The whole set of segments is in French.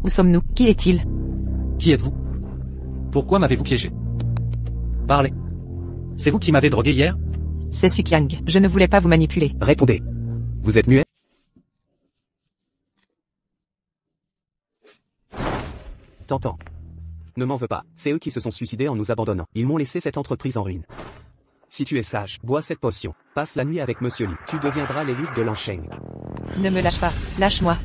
Où sommes-nous? Qui est-il? Qui êtes-vous? Pourquoi m'avez-vous piégé? Parlez. C'est vous qui m'avez drogué hier? C'est Sukyang. Je ne voulais pas vous manipuler. Répondez. Vous êtes muet? T'entends. Ne m'en veux pas, c'est eux qui se sont suicidés en nous abandonnant. Ils m'ont laissé cette entreprise en ruine. Si tu es sage, bois cette potion. Passe la nuit avec Monsieur Lee. Tu deviendras l'élite de l'Ansheng. Ne me lâche pas. Lâche-moi.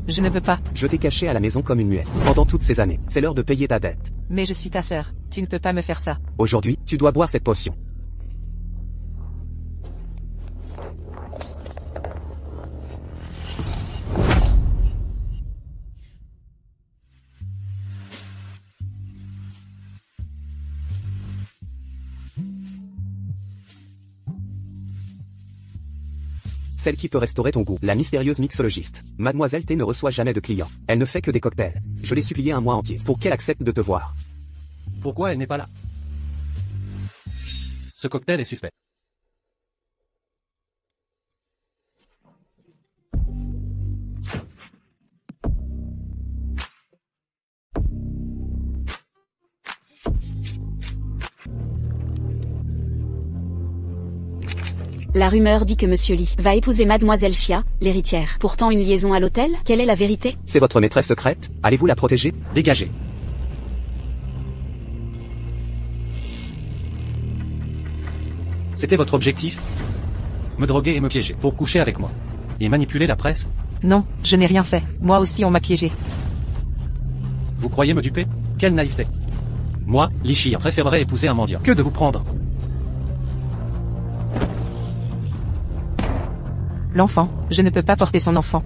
Je ne veux pas. Je t'ai caché à la maison comme une muette. Pendant toutes ces années, c'est l'heure de payer ta dette. Mais je suis ta sœur. Tu ne peux pas me faire ça. Aujourd'hui, tu dois boire cette potion. Celle qui peut restaurer ton goût, la mystérieuse mixologiste. Mademoiselle T ne reçoit jamais de clients. Elle ne fait que des cocktails. Je l'ai supplié un mois entier pour qu'elle accepte de te voir. Pourquoi elle n'est pas là? Ce cocktail est suspect. La rumeur dit que Monsieur Lee va épouser Mademoiselle Chia, l'héritière. Pourtant une liaison à l'hôtel, quelle est la vérité? C'est votre maîtresse secrète? Allez-vous la protéger? Dégagez. C'était votre objectif? Me droguer et me piéger pour coucher avec moi. Et manipuler la presse? Non, je n'ai rien fait. Moi aussi on m'a piégé. Vous croyez me duper? Quelle naïveté. Moi, Lee Chia, préférerais épouser un mendiant que de vous prendre. L'enfant, je ne peux pas porter son enfant.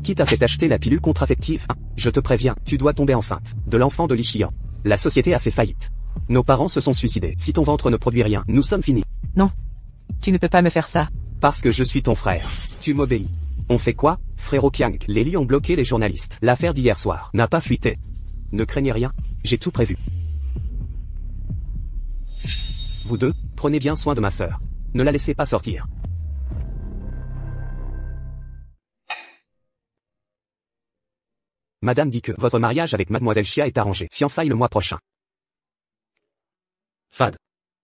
Qui t'a fait acheter la pilule contraceptive? Je te préviens, tu dois tomber enceinte de l'enfant de Lee Chia. La société a fait faillite. Nos parents se sont suicidés. Si ton ventre ne produit rien, nous sommes finis. Non. Tu ne peux pas me faire ça. Parce que je suis ton frère. Tu m'obéis. On fait quoi, frérot Kiang? Les Lee ont bloqué les journalistes. L'affaire d'hier soir n'a pas fuité. Ne craignez rien, j'ai tout prévu. Vous deux, prenez bien soin de ma sœur. Ne la laissez pas sortir. Madame dit que votre mariage avec Mademoiselle Chia est arrangé. Fiançailles le mois prochain. Fad.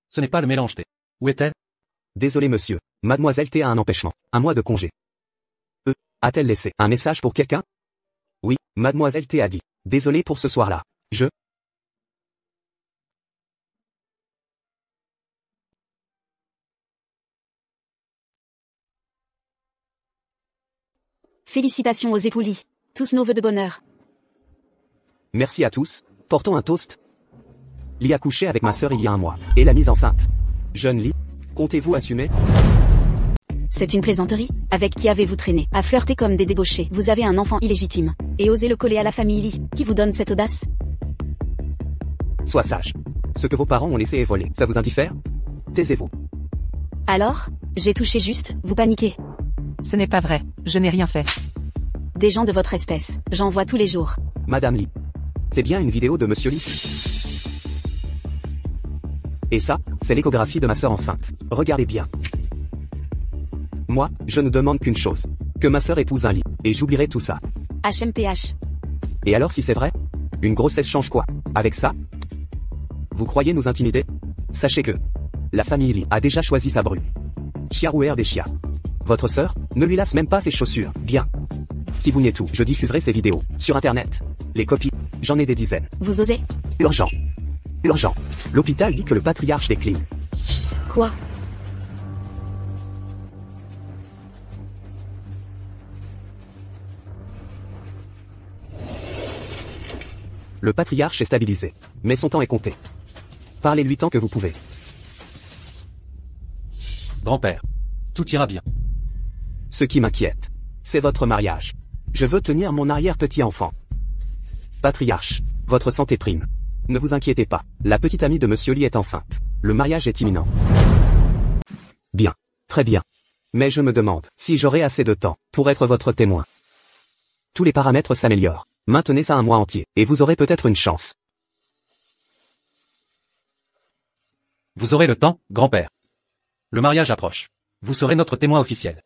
Ce n'est pas le mélange T. Où est-elle? Désolé monsieur, Mademoiselle T a un empêchement. Un mois de congé. A-t-elle laissé un message pour quelqu'un? Oui, Mademoiselle T a dit. Désolé pour ce soir-là. Félicitations aux époux Lee. Tous nos vœux de bonheur. Merci à tous. Portons un toast. Lee a couché avec ma sœur il y a un mois. Et l'a mise enceinte. Jeune Lee, comptez-vous assumer? C'est une plaisanterie? Avec qui avez-vous traîné? À flirter comme des débauchés. Vous avez un enfant illégitime. Et osez le coller à la famille Lee. Qui vous donne cette audace? Sois sage. Ce que vos parents ont laissé est volé. Ça vous indiffère? Taisez-vous. Alors? J'ai touché juste, vous paniquez. Ce n'est pas vrai. Je n'ai rien fait. Des gens de votre espèce. J'en vois tous les jours. Madame Lee. C'est bien une vidéo de Monsieur Lee. Et ça, c'est l'échographie de ma sœur enceinte. Regardez bien. Moi, je ne demande qu'une chose. Que ma sœur épouse un Lee. Et j'oublierai tout ça. HMPH. Et alors si c'est vrai? Une grossesse change quoi? Avec ça? Vous croyez nous intimider? Sachez que la famille Lee a déjà choisi sa bru. Chiarouer des Chia. Votre sœur, ne lui lasse même pas ses chaussures. Bien. Si vous niez tout, je diffuserai ces vidéos. Sur internet. Les copies, j'en ai des dizaines. Vous osez? Urgent. Urgent. L'hôpital dit que le patriarche décline. Quoi? Le patriarche est stabilisé. Mais son temps est compté. Parlez-lui tant que vous pouvez. Grand-père. Tout ira bien. Ce qui m'inquiète, c'est votre mariage. Je veux tenir mon arrière-petit-enfant. Patriarche, votre santé prime. Ne vous inquiétez pas, la petite amie de Monsieur Lee est enceinte. Le mariage est imminent. Bien. Très bien. Mais je me demande si j'aurai assez de temps pour être votre témoin. Tous les paramètres s'améliorent. Maintenez ça un mois entier, et vous aurez peut-être une chance. Vous aurez le temps, grand-père. Le mariage approche. Vous serez notre témoin officiel.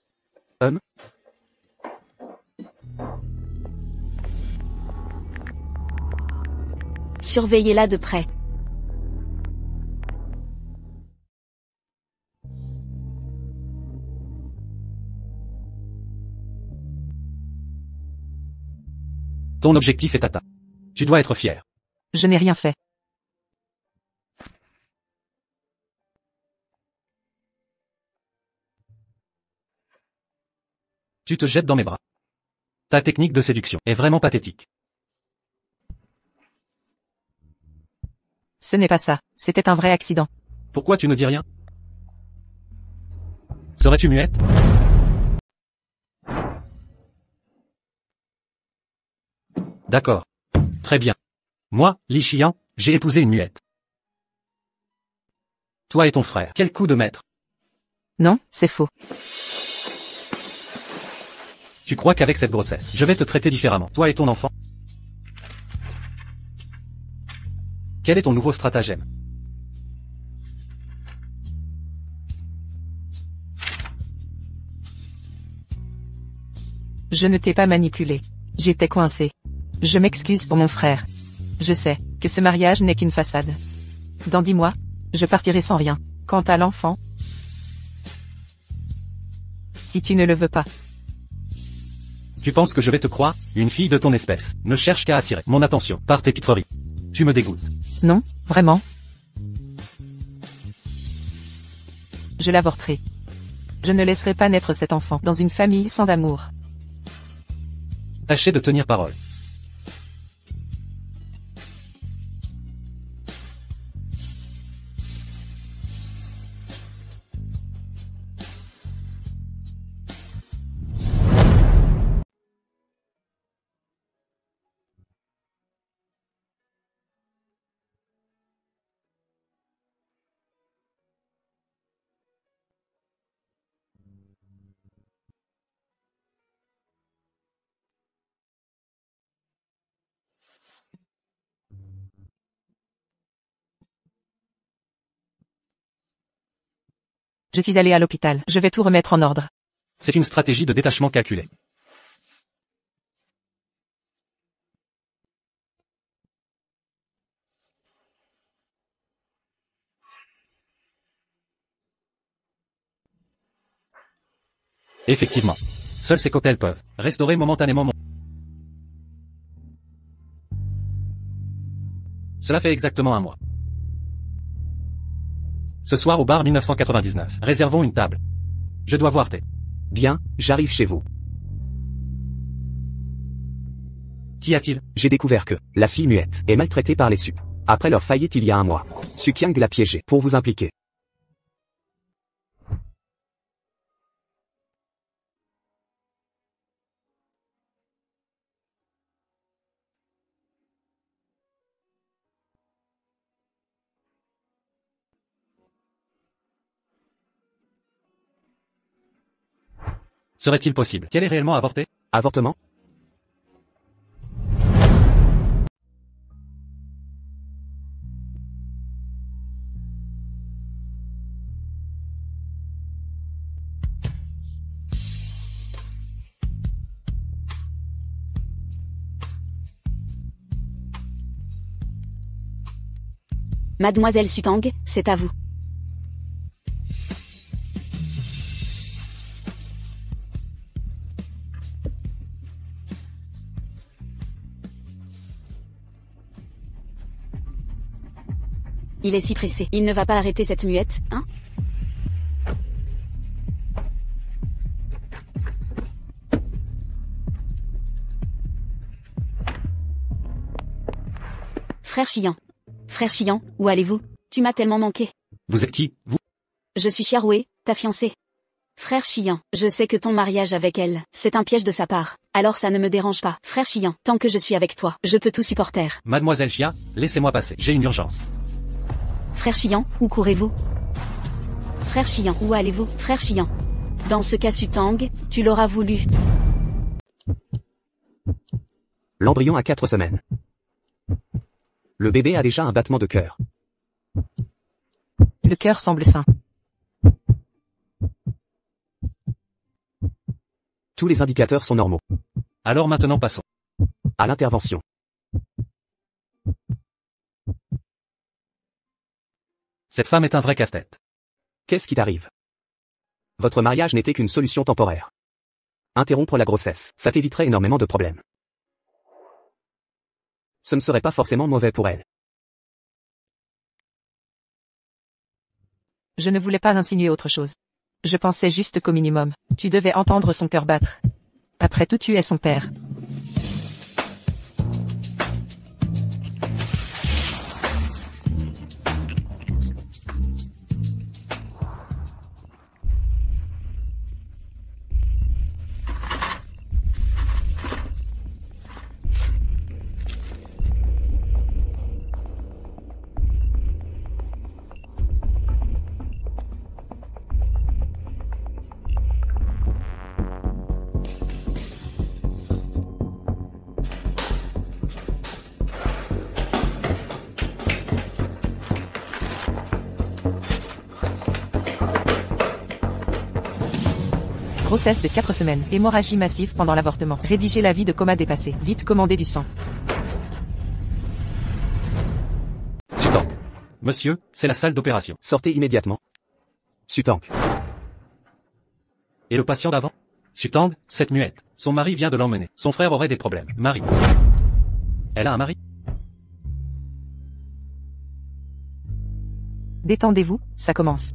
Surveillez-la de près. Ton objectif est atteint. Tu dois être fier. Je n'ai rien fait. Tu te jettes dans mes bras. Ta technique de séduction est vraiment pathétique. Ce n'est pas ça, c'était un vrai accident. Pourquoi tu ne dis rien? Serais-tu muette? D'accord. Très bien. Moi, Li Xian, j'ai épousé une muette. Toi et ton frère, quel coup de maître. Non, c'est faux. Tu crois qu'avec cette grossesse, je vais te traiter différemment, toi et ton enfant? Quel est ton nouveau stratagème? Je ne t'ai pas manipulé. J'étais coincé. Je m'excuse pour mon frère. Je sais que ce mariage n'est qu'une façade. Dans 10 mois, je partirai sans rien. Quant à l'enfant, si tu ne le veux pas, Tu penses que je vais te croire? Une fille de ton espèce ne cherche qu'à attirer mon attention par tes pitreries. Tu me dégoûtes. non, vraiment. Je l'avorterai. Je ne laisserai pas naître cet enfant dans une famille sans amour. Tâchez de tenir parole. Je suis allé à l'hôpital. Je vais tout remettre en ordre. C'est une stratégie de détachement calculée. Effectivement. Seuls ces cocktails peuvent restaurer momentanément mon... Cela fait exactement un mois. Ce soir au bar 1999, réservons une table. Je dois voir tes... Bien, j'arrive chez vous. Qu'y a-t-il? J'ai découvert que la fille muette est maltraitée par les Su. Après leur faillite il y a un mois, Su Qiang l'a piégée pour vous impliquer. Serait-il possible qu'elle ait réellement avorté? Avortement? Mademoiselle Sutang, c'est à vous. Il est si pressé. Il ne va pas arrêter cette muette, hein? Frère Xian. Frère Xian, où allez-vous? Tu m'as tellement manqué. Vous êtes qui, vous? Je suis Xiaroué, ta fiancée. Frère Xian, je sais que ton mariage avec elle, c'est un piège de sa part. Alors ça ne me dérange pas. Frère Xian, tant que je suis avec toi, je peux tout supporter. Mademoiselle Xia, laissez-moi passer, j'ai une urgence. Frère Xian, où courez-vous? Frère Xian, où allez-vous? Frère Xian. Dans ce cas Sutang, tu l'auras voulu. L'embryon a 4 semaines. Le bébé a déjà un battement de cœur. Le cœur semble sain. Tous les indicateurs sont normaux. Alors maintenant passons. À l'intervention. Cette femme est un vrai casse-tête. Qu'est-ce qui t'arrive? Votre mariage n'était qu'une solution temporaire. Interrompre la grossesse, ça t'éviterait énormément de problèmes. Ce ne serait pas forcément mauvais pour elle. Je ne voulais pas insinuer autre chose. Je pensais juste qu'au minimum, tu devais entendre son cœur battre. Après tout, tu es son père. Grossesse de 4 semaines, hémorragie massive pendant l'avortement. Rédiger l'avis de coma dépassé. Vite commander du sang. Sutang. Monsieur, c'est la salle d'opération. Sortez immédiatement. Sutang. Et le patient d'avant? Sutang, cette muette. Son mari vient de l'emmener. Son frère aurait des problèmes. Marie. Elle a un mari? Détendez-vous, ça commence.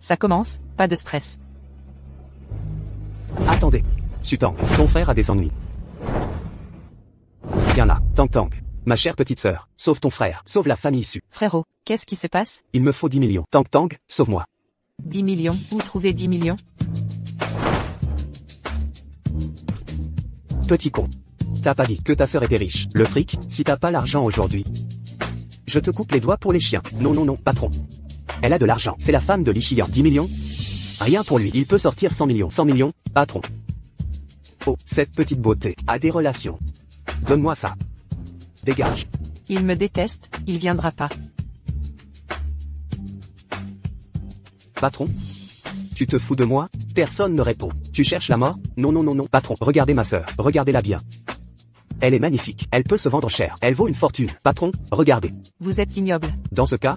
Ça commence, pas de stress. Attendez. Sutang, ton frère a des ennuis. Viens là, Tang Tang. Ma chère petite sœur, sauve ton frère, sauve la famille issue. Frérot, qu'est-ce qui se passe? Il me faut 10 millions. Tang Tang, sauve-moi. 10 millions, où trouver 10 millions? Petit con. T'as pas dit que ta sœur était riche. Le fric, si t'as pas l'argent aujourd'hui. Je te coupe les doigts pour les chiens. Non non non, patron. Elle a de l'argent. C'est la femme de Li Shiyan. 10 millions? Rien pour lui. Il peut sortir 100 millions. 100 millions, patron. Oh, cette petite beauté a des relations. Donne-moi ça. Dégage. Il me déteste, il viendra pas. Patron? Tu te fous de moi? Personne ne répond. Tu cherches la mort? Non non non non, patron. Regardez ma sœur. Regardez-la bien. Elle est magnifique. Elle peut se vendre cher. Elle vaut une fortune. Patron, regardez. Vous êtes ignoble. Dans ce cas,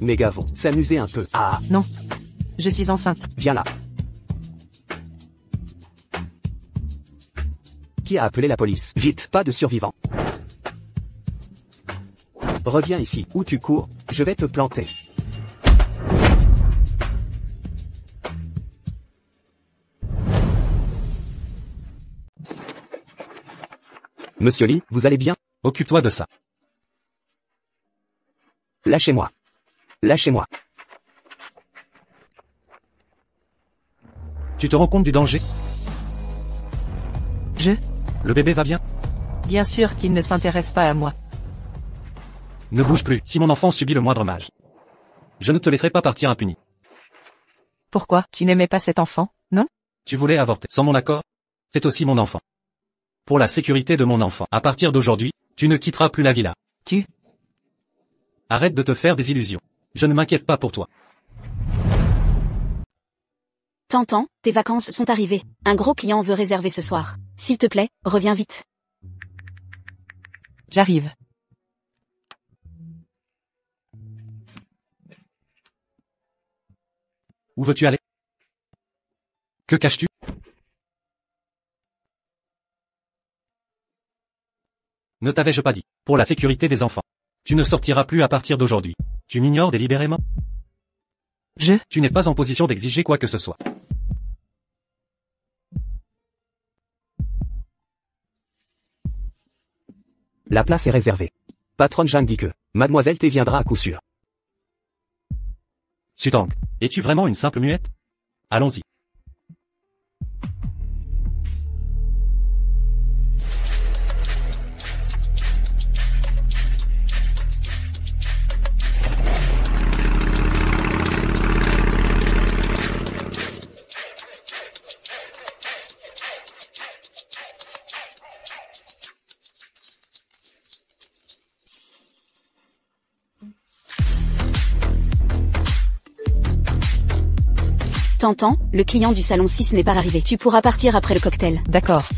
mes gars vont s'amuser un peu. Ah, Non. Je suis enceinte. viens là. Qui a appelé la police? Vite, pas de survivants. Reviens ici. Où tu cours? Je vais te planter. Monsieur Lee, vous allez bien? Occupe-toi de ça. Lâchez-moi. Lâchez-moi. Tu te rends compte du danger? Le bébé va bien? Bien sûr qu'il ne s'intéresse pas à moi. Ne bouge plus, si mon enfant subit le moindre mage. Je ne te laisserai pas partir impuni. Pourquoi? Tu n'aimais pas cet enfant, non? Tu voulais avorter, sans mon accord? C'est aussi mon enfant. Pour la sécurité de mon enfant, à partir d'aujourd'hui, tu ne quitteras plus la villa. Tu... Arrête de te faire des illusions. Je ne m'inquiète pas pour toi. Tantan, tes vacances sont arrivées. Un gros client veut réserver ce soir. S'il te plaît, reviens vite. J'arrive. Où veux-tu aller? Que caches-tu? Ne t'avais-je pas dit, pour la sécurité des enfants. Tu ne sortiras plus à partir d'aujourd'hui. Tu m'ignores délibérément? Tu n'es pas en position d'exiger quoi que ce soit. La place est réservée. Patronne Jeanne dit que Mademoiselle T viendra à coup sûr. Sutang, es-tu vraiment une simple muette? Allons-y. T'entends, le client du salon 6 n'est pas arrivé. Tu pourras partir après le cocktail. D'accord.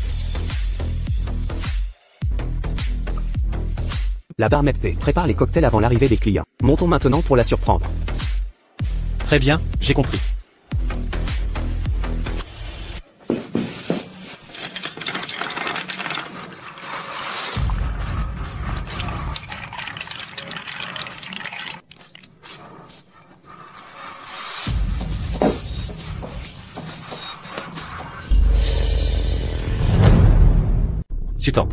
La barmaid prépare les cocktails avant l'arrivée des clients. Montons maintenant pour la surprendre. Très bien, j'ai compris. Sutang.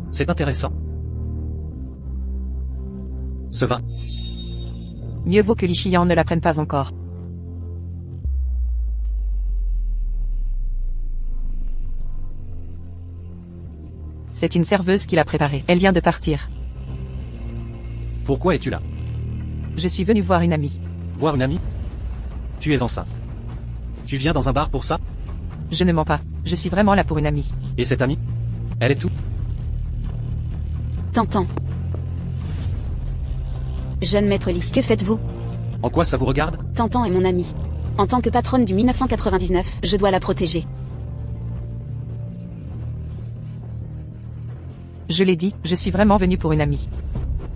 C'est intéressant. Ce vin. Mieux vaut que Li Xian ne l'apprenne pas encore. C'est une serveuse qui l'a préparé. Elle vient de partir. Pourquoi es-tu là? Je suis venu voir une amie. Voir une amie? Tu es enceinte. Tu viens dans un bar pour ça? Je ne mens pas. Je suis vraiment là pour une amie. Et cette amie? Elle est où? T'entends. Jeune maître Li, que faites-vous? En quoi ça vous regarde? T'entends est mon amie. En tant que patronne du 1999, je dois la protéger. Je l'ai dit, je suis vraiment venu pour une amie.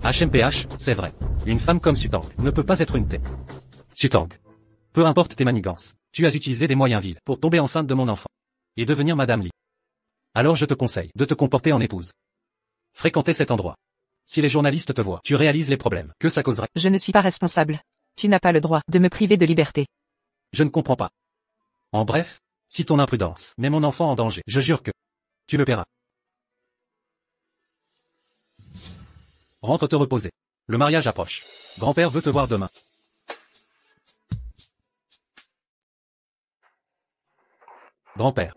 HMPH, c'est vrai. Une femme comme Sutang ne peut pas être une thé. Sutang. Peu importe tes manigances, tu as utilisé des moyens vils pour tomber enceinte de mon enfant. Et devenir Madame Li. Alors je te conseille de te comporter en épouse. Fréquenter cet endroit. Si les journalistes te voient, tu réalises les problèmes que ça causerait. Je ne suis pas responsable. Tu n'as pas le droit de me priver de liberté. Je ne comprends pas. En bref, si ton imprudence met mon enfant en danger, je jure que tu le paieras. Rentre te reposer. Le mariage approche. Grand-père veut te voir demain. Grand-père.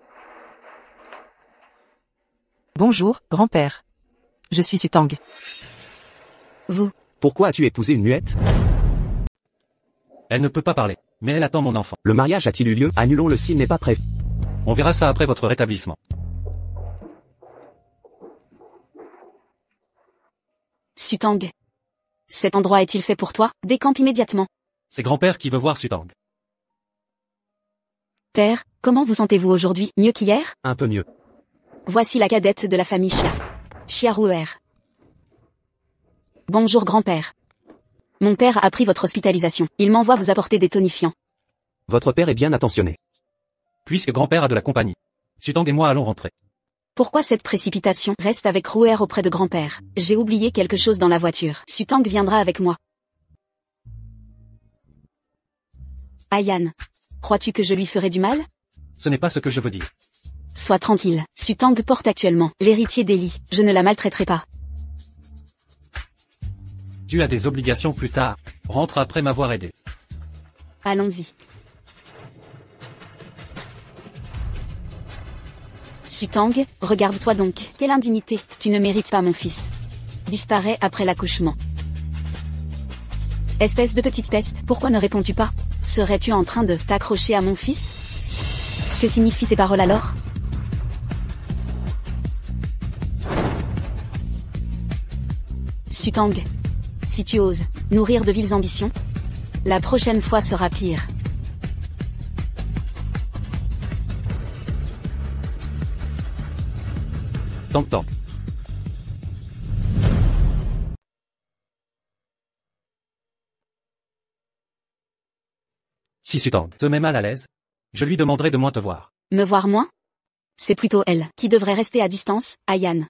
Bonjour, grand-père. Je suis Sutang. Vous. Pourquoi as-tu épousé une muette? Elle ne peut pas parler, mais elle attend mon enfant. Le mariage a-t-il eu lieu? Annulons-le s'il n'est pas prévu. On verra ça après votre rétablissement. Sutang. Cet endroit est-il fait pour toi? Décampe immédiatement. C'est grand-père qui veut voir Sutang. Père, comment vous sentez-vous aujourd'hui? Mieux qu'hier? Un peu mieux. Voici la cadette de la famille Xia. Xia Ruer. Bonjour grand-père. Mon père a appris votre hospitalisation. Il m'envoie vous apporter des tonifiants. Votre père est bien attentionné. Puisque grand-père a de la compagnie. Sutang et moi allons rentrer. Pourquoi cette précipitation? Reste avec Ruer auprès de grand-père. J'ai oublié quelque chose dans la voiture. Sutang viendra avec moi. Ayan. Crois-tu que je lui ferai du mal? Ce n'est pas ce que je veux dire. Sois tranquille. Sutang porte actuellement l'héritier d'Eli. Je ne la maltraiterai pas. Tu as des obligations plus tard. Rentre après m'avoir aidé. Allons-y. Sutang, regarde-toi donc. Quelle indignité. Tu ne mérites pas mon fils. Disparaît après l'accouchement. Espèce de petite peste, pourquoi ne réponds-tu pas? Serais-tu en train de t'accrocher à mon fils? Que signifient ces paroles alors? Sutang. Si tu oses nourrir de viles ambitions, la prochaine fois sera pire. Tang. Si Sutang te met mal à l'aise, je lui demanderai de moins te voir. Me voir moins? C'est plutôt elle qui devrait rester à distance, Ayan.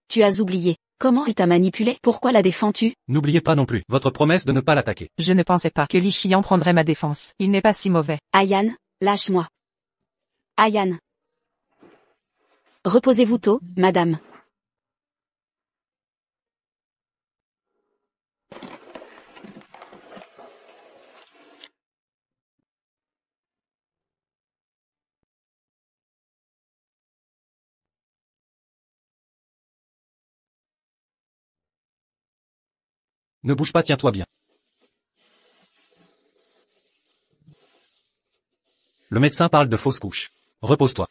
Tu as oublié. Comment il t'a manipulé? Pourquoi la défends-tu? N'oubliez pas non plus votre promesse de ne pas l'attaquer. Je ne pensais pas que Li Xian prendrait ma défense. Il n'est pas si mauvais. Ayan, lâche-moi. Ayan. Reposez-vous tôt, madame. Ne bouge pas, tiens-toi bien. Le médecin parle de fausse couche. Repose-toi.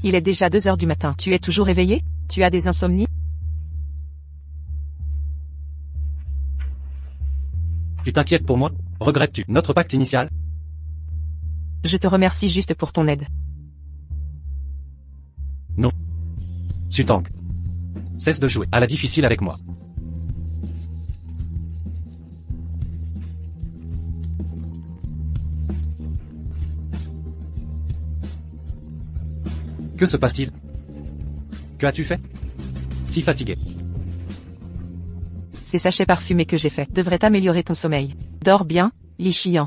Il est déjà 2 heures du matin. Tu es toujours éveillé? Tu as des insomnies? Tu t'inquiètes pour moi? Regrettes-tu notre pacte initial? Je te remercie juste pour ton aide. Non. Sutang. Cesse de jouer à la difficile avec moi. Que se passe-t-il? Que as-tu fait? Si fatigué. Ces sachets parfumés que j'ai faits devraient améliorer ton sommeil. Dors bien, Li Xian.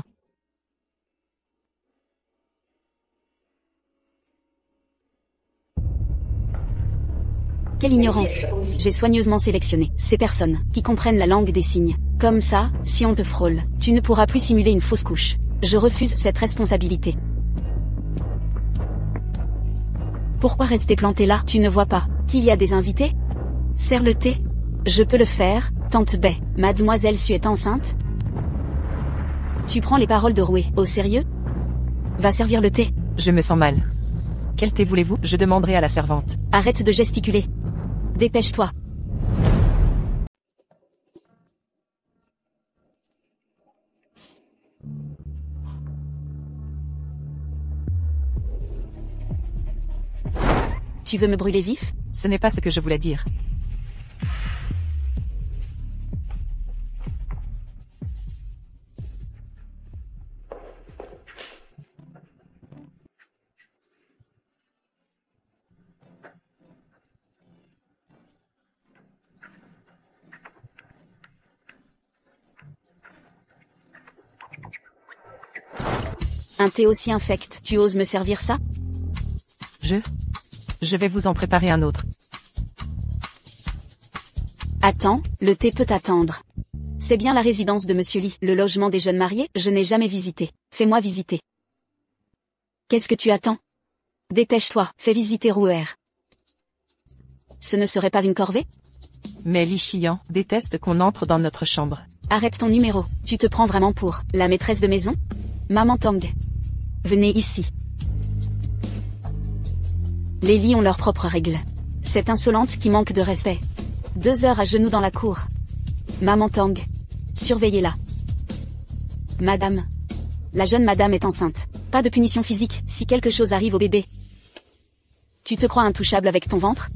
Quelle ignorance. J'ai soigneusement sélectionné ces personnes qui comprennent la langue des signes. Comme ça, si on te frôle, tu ne pourras plus simuler une fausse couche. Je refuse cette responsabilité. Pourquoi rester planté là? Tu ne vois pas qu'il y a des invités? Sers le thé. Je peux le faire, tante Bai. Mademoiselle Su est enceinte? Tu prends les paroles de Rouet au sérieux? Va servir le thé. Je me sens mal. Quel thé voulez-vous? Je demanderai à la servante. Arrête de gesticuler. Dépêche-toi. Tu veux me brûler vif? Ce n'est pas ce que je voulais dire. Un thé aussi infect. Tu oses me servir ça? Je vais vous en préparer un autre. Attends, le thé peut attendre. C'est bien la résidence de Monsieur Li, le logement des jeunes mariés? Je n'ai jamais visité. Fais-moi visiter. Qu'est-ce que tu attends? Dépêche-toi, fais visiter Rouer. Ce ne serait pas une corvée? Mais Li Xian déteste qu'on entre dans notre chambre. Arrête ton numéro. Tu te prends vraiment pour la maîtresse de maison? Maman Tang. Venez ici. Les lits ont leurs propres règles. Cette insolente qui manque de respect. 2 heures à genoux dans la cour. Maman Tang. Surveillez-la. Madame. La jeune madame est enceinte. Pas de punition physique, si quelque chose arrive au bébé. Tu te crois intouchable avec ton ventre?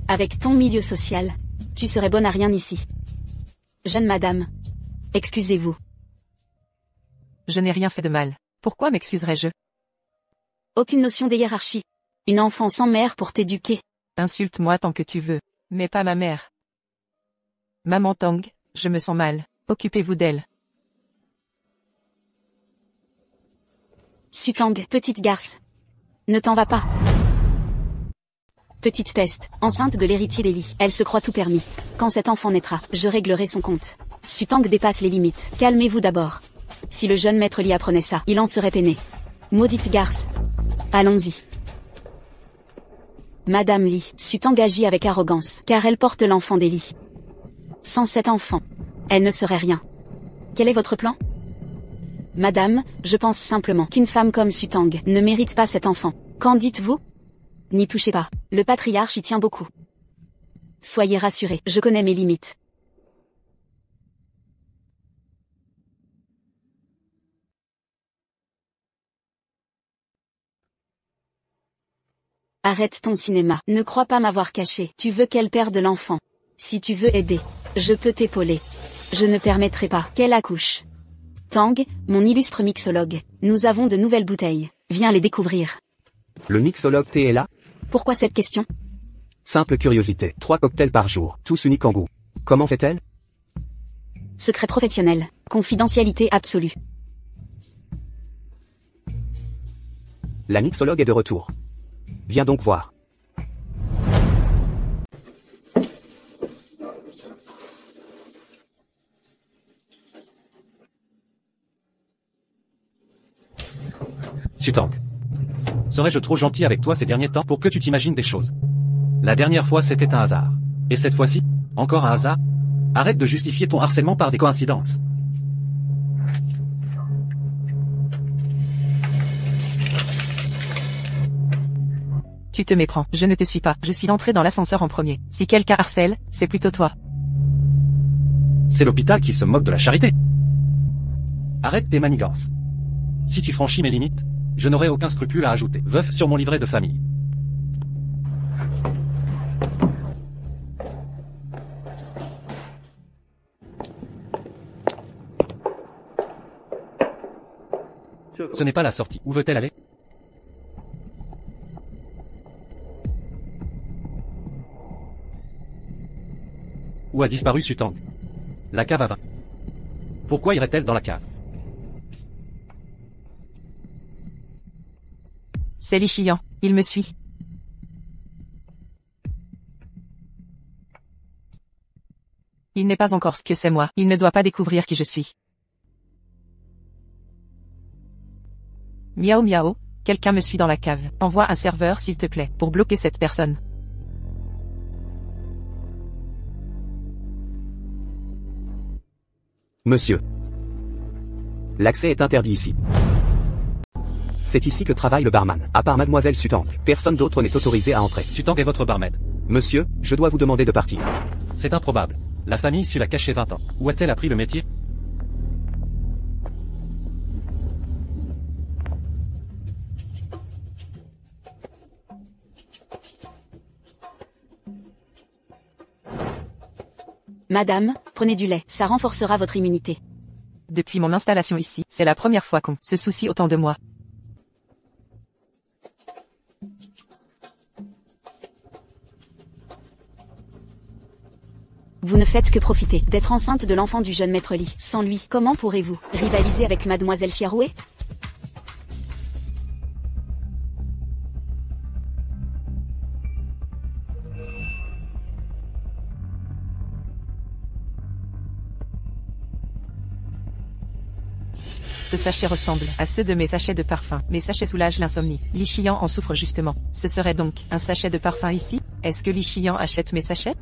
Avec ton milieu social, tu serais bonne à rien ici. Jeune madame. Excusez-vous. Je n'ai rien fait de mal. Pourquoi m'excuserais-je? Aucune notion des hiérarchies. Une enfant sans mère pour t'éduquer. Insulte-moi tant que tu veux, mais pas ma mère. Maman Tang, je me sens mal. Occupez-vous d'elle. Sutang, petite garce. Ne t'en va pas. Petite peste, enceinte de l'héritier des lits. Elle se croit tout permis. Quand cet enfant naîtra, je réglerai son compte. Sutang dépasse les limites. Calmez-vous d'abord. Si le jeune maître Li apprenait ça, il en serait peiné. Maudite garce. Allons-y. Madame Li, Sutang agit avec arrogance, car elle porte l'enfant des lits. Sans cet enfant, elle ne serait rien. Quel est votre plan? Madame, je pense simplement qu'une femme comme Sutang ne mérite pas cet enfant. Qu'en dites-vous? N'y touchez pas, le patriarche y tient beaucoup. Soyez rassurés, je connais mes limites. Arrête ton cinéma. Ne crois pas m'avoir caché. Tu veux qu'elle perde l'enfant. Si tu veux aider, je peux t'épauler. Je ne permettrai pas qu'elle accouche. Tang, mon illustre mixologue, nous avons de nouvelles bouteilles. Viens les découvrir. Le mixologue thé est là? Pourquoi cette question? Simple curiosité. 3 cocktails par jour, tous uniques en goût. Comment fait-elle? Secret professionnel. Confidentialité absolue. La mixologue est de retour. Viens donc voir. Sutang. Serais-je trop gentil avec toi ces derniers temps pour que tu t'imagines des choses? La dernière fois c'était un hasard. Et cette fois-ci, encore un hasard? Arrête de justifier ton harcèlement par des coïncidences. Tu Tu te méprends. Je ne te suis pas. Je suis entré dans l'ascenseur en premier. Si quelqu'un harcèle, c'est plutôt toi. C'est l'hôpital qui se moque de la charité. Arrête tes manigances. Si tu franchis mes limites, je n'aurai aucun scrupule à ajouter. Veuf sur mon livret de famille. Ce n'est pas la sortie. Où veut-elle aller? Où a disparu Sutang? La cave à vin. Pourquoi irait-elle dans la cave? C'est Li Xian. Il me suit. Il n'est pas encore ce que c'est moi. Il ne doit pas découvrir qui je suis. Miao miao, quelqu'un me suit dans la cave. Envoie un serveur s'il te plaît, pour bloquer cette personne. Monsieur. L'accès est interdit ici. C'est ici que travaille le barman. À part mademoiselle Sutang, personne d'autre n'est autorisé à entrer. Sutang est votre barmaid. Monsieur, je dois vous demander de partir. C'est improbable. La famille su l'a caché 20 ans. Où a-t-elle appris le métier? Madame, prenez du lait, ça renforcera votre immunité. Depuis mon installation ici, c'est la première fois qu'on se soucie autant de moi. Vous ne faites que profiter d'être enceinte de l'enfant du jeune maître Li. Sans lui, comment pourrez-vous rivaliser avec mademoiselle Xiaoue? Ce sachet ressemble à ceux de mes sachets de parfum. Mes sachets soulagent l'insomnie. Li Xian en souffre justement. Ce serait donc un sachet de parfum ici? Est-ce que Li Xian achète mes sachets?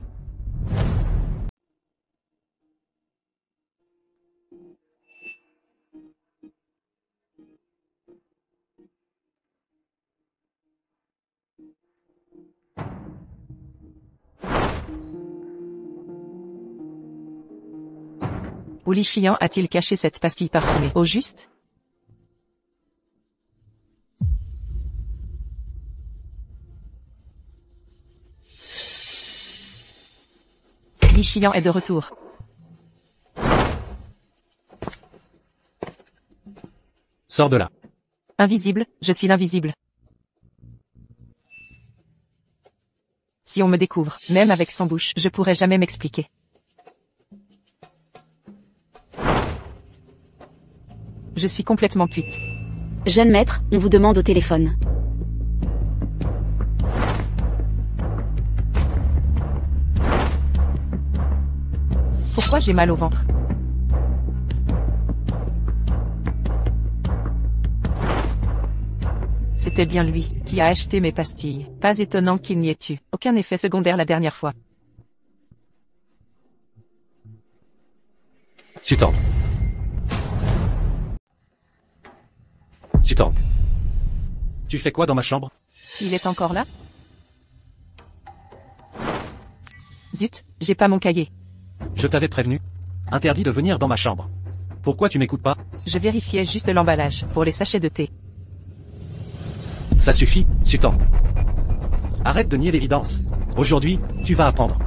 Où Li Xian a-t-il caché cette pastille parfumée? Au juste? Li Xian est de retour. Sors de là. Invisible, je suis l'invisible. Si on me découvre, même avec son bouche, je pourrais jamais m'expliquer. Je suis complètement cuite. Jeune maître, on vous demande au téléphone. Pourquoi j'ai mal au ventre? C'était bien lui qui a acheté mes pastilles. Pas étonnant qu'il n'y ait eu aucun effet secondaire la dernière fois. Sutang. Sutang. Tu fais quoi dans ma chambre? Il est encore là? Zut, j'ai pas mon cahier. Je t'avais prévenu. Interdit de venir dans ma chambre. Pourquoi tu m'écoutes pas? Je vérifiais juste l'emballage pour les sachets de thé. Ça suffit, Sutang. Arrête de nier l'évidence. Aujourd'hui, tu vas apprendre.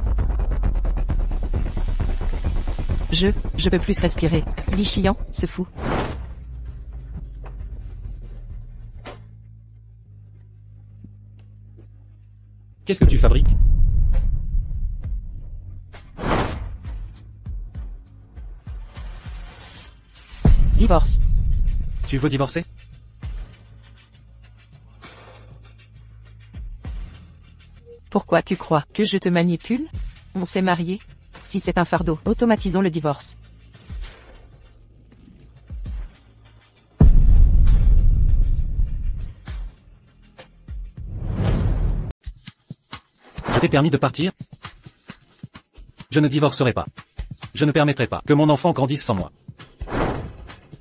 Je peux plus respirer. Li Xian, se fout. Qu'est-ce que tu fabriques? Divorce. Tu veux divorcer? Pourquoi tu crois que je te manipule? On s'est mariés. Si c'est un fardeau, automatisons le divorce. Je t'ai permis de partir? Je ne divorcerai pas. Je ne permettrai pas que mon enfant grandisse sans moi.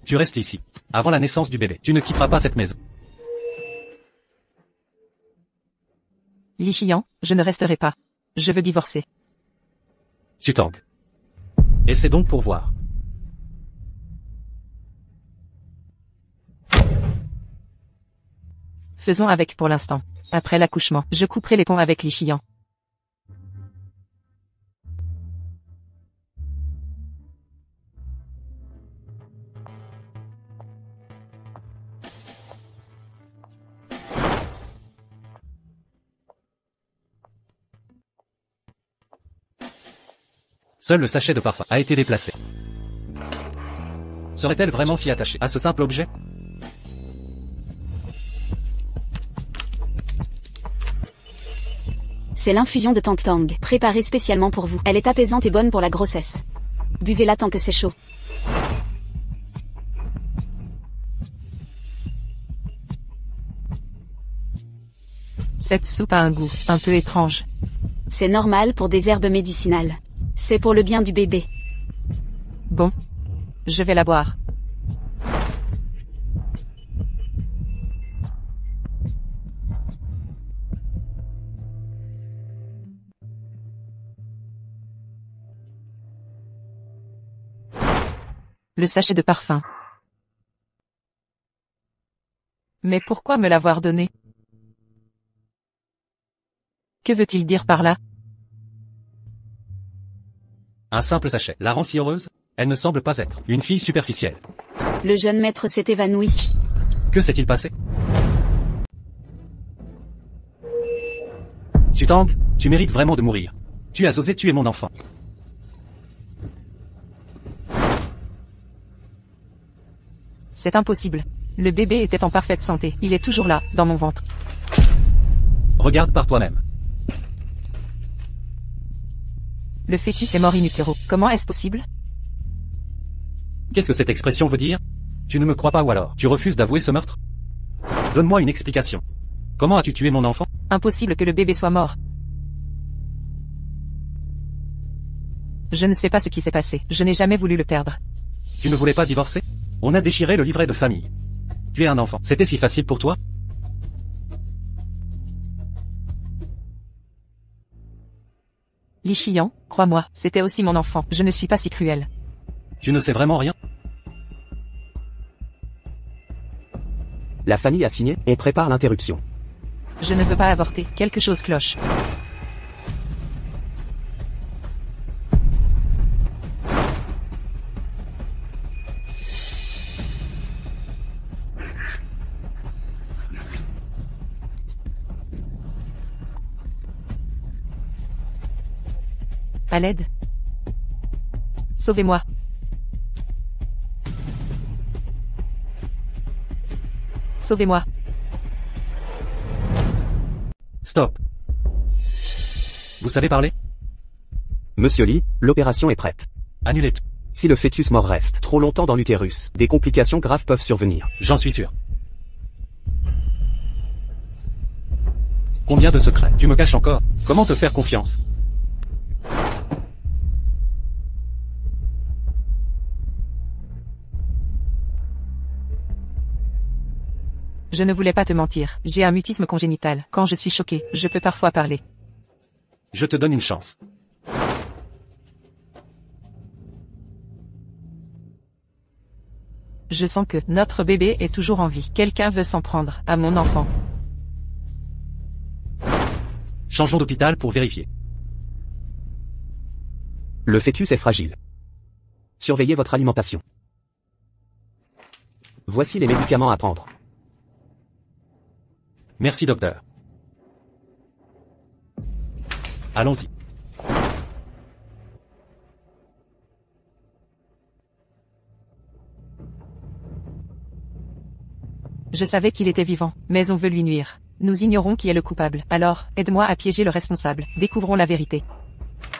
Tu restes ici, avant la naissance du bébé. Tu ne quitteras pas cette maison. Li Xian, je ne resterai pas. Je veux divorcer. Sutang. Et c'est donc pour voir. Faisons avec pour l'instant. Après l'accouchement, je couperai les ponts avec Li Xian. Seul le sachet de parfum a été déplacé. Serait-elle vraiment si attachée à ce simple objet? C'est l'infusion de Tante Tang, préparée spécialement pour vous. Elle est apaisante et bonne pour la grossesse. Buvez-la tant que c'est chaud. Cette soupe a un goût un peu étrange. C'est normal pour des herbes médicinales. C'est pour le bien du bébé. Bon. Je vais la boire. Le sachet de parfum. Mais pourquoi me l'avoir donné? Que veut-il dire par là? Un simple sachet la rend si heureuse? Elle ne semble pas être une fille superficielle. Le jeune maître s'est évanoui. Que s'est-il passé? Sutang, tu mérites vraiment de mourir. Tu as osé tuer mon enfant. C'est impossible. Le bébé était en parfaite santé. Il est toujours là, dans mon ventre. Regarde par toi-même. Le fœtus est mort in utero. Comment est-ce possible? Qu'est-ce que cette expression veut dire? Tu ne me crois pas ou alors tu refuses d'avouer ce meurtre? Donne-moi une explication. Comment as-tu tué mon enfant? Impossible que le bébé soit mort. Je ne sais pas ce qui s'est passé. Je n'ai jamais voulu le perdre. Tu ne voulais pas divorcer? On a déchiré le livret de famille. Tuer un enfant, c'était si facile pour toi? Li Xian, crois-moi, c'était aussi mon enfant. Je ne suis pas si cruel. Tu ne sais vraiment rien? La famille a signé, on prépare l'interruption. Je ne veux pas avorter. Quelque chose cloche. À l'aide. Sauvez-moi. Sauvez-moi. Stop. Vous savez parler? Monsieur Li, l'opération est prête. Annulez tout. Si le fœtus mort reste trop longtemps dans l'utérus, des complications graves peuvent survenir. J'en suis sûr. Combien de secrets tu me caches encore? Comment te faire confiance? Je ne voulais pas te mentir. J'ai un mutisme congénital. Quand je suis choqué, je peux parfois parler. Je te donne une chance. Je sens que notre bébé est toujours en vie. Quelqu'un veut s'en prendre à mon enfant. Changeons d'hôpital pour vérifier. Le fœtus est fragile. Surveillez votre alimentation. Voici les médicaments à prendre. Merci docteur. Allons-y. Je savais qu'il était vivant, mais on veut lui nuire. Nous ignorons qui est le coupable. Alors, aide-moi à piéger le responsable. Découvrons la vérité.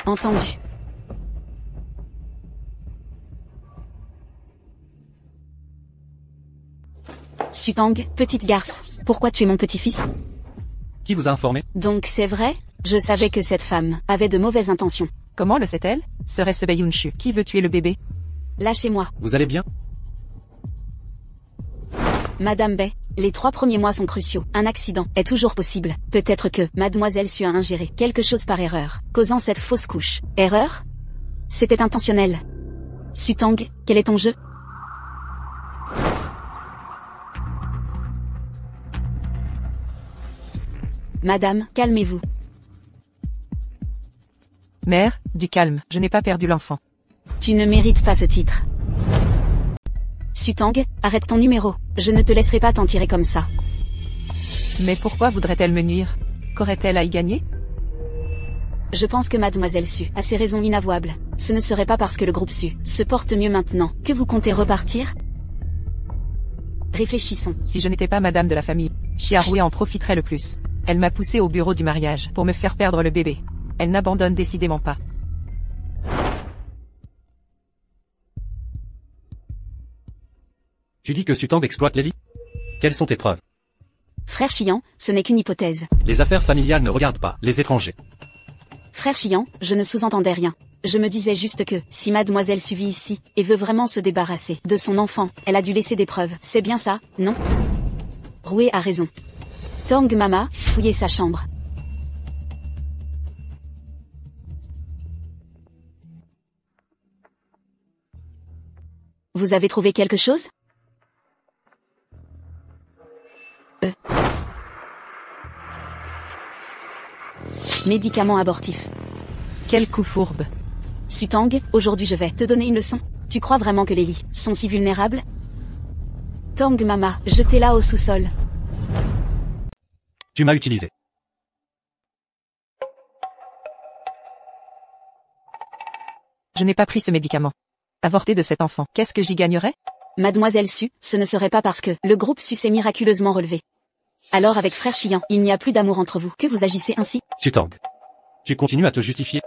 Entendu. Sutang, petite garce, pourquoi tu es mon petit-fils? Qui vous a informé? Donc c'est vrai? Je savais que cette femme avait de mauvaises intentions. Comment le sait-elle? Serait-ce Bai Yunshu qui veut tuer le bébé? Lâchez-moi. Vous allez bien? Madame Bai, Les 3 premiers mois sont cruciaux. Un accident est toujours possible. Peut-être que Mademoiselle Su a ingéré quelque chose par erreur, causant cette fausse couche. Erreur? C'était intentionnel. Su Tang, quel est ton jeu? Madame, calmez-vous. Mère, du calme, je n'ai pas perdu l'enfant. Tu ne mérites pas ce titre. Su Tang, arrête ton numéro. Je ne te laisserai pas t'en tirer comme ça. Mais pourquoi voudrait-elle me nuire? Qu'aurait-elle à y gagner? Je pense que Mademoiselle Su a ses raisons inavouables. Ce ne serait pas parce que le groupe Su se porte mieux maintenant que vous comptez repartir? Réfléchissons. Si je n'étais pas madame de la famille, Xia Rui en profiterait le plus. Elle m'a poussé au bureau du mariage pour me faire perdre le bébé. Elle n'abandonne décidément pas. Tu dis que Su Tang exploite Lily? Quelles sont tes preuves? Frère Chian, ce n'est qu'une hypothèse. Les affaires familiales ne regardent pas les étrangers. Frère Chian, je ne sous-entendais rien. Je me disais juste que, si Mademoiselle Su vit ici, et veut vraiment se débarrasser de son enfant, elle a dû laisser des preuves. C'est bien ça, non? Roué a raison. Tang Mama, fouillez sa chambre. Vous avez trouvé quelque chose? Médicament abortif. Quel coup fourbe. Su Tang, aujourd'hui je vais te donner une leçon. Tu crois vraiment que les lits sont si vulnérables? Tang Mama, jetez-la au sous-sol. Tu m'as utilisé. Je n'ai pas pris ce médicament. Avorter de cet enfant, qu'est-ce que j'y gagnerais? Mademoiselle Su, ce ne serait pas parce que le groupe Su s'est miraculeusement relevé. Alors avec frère Chian, il n'y a plus d'amour entre vous, que vous agissez ainsi? Su Tang. Tu continues à te justifier?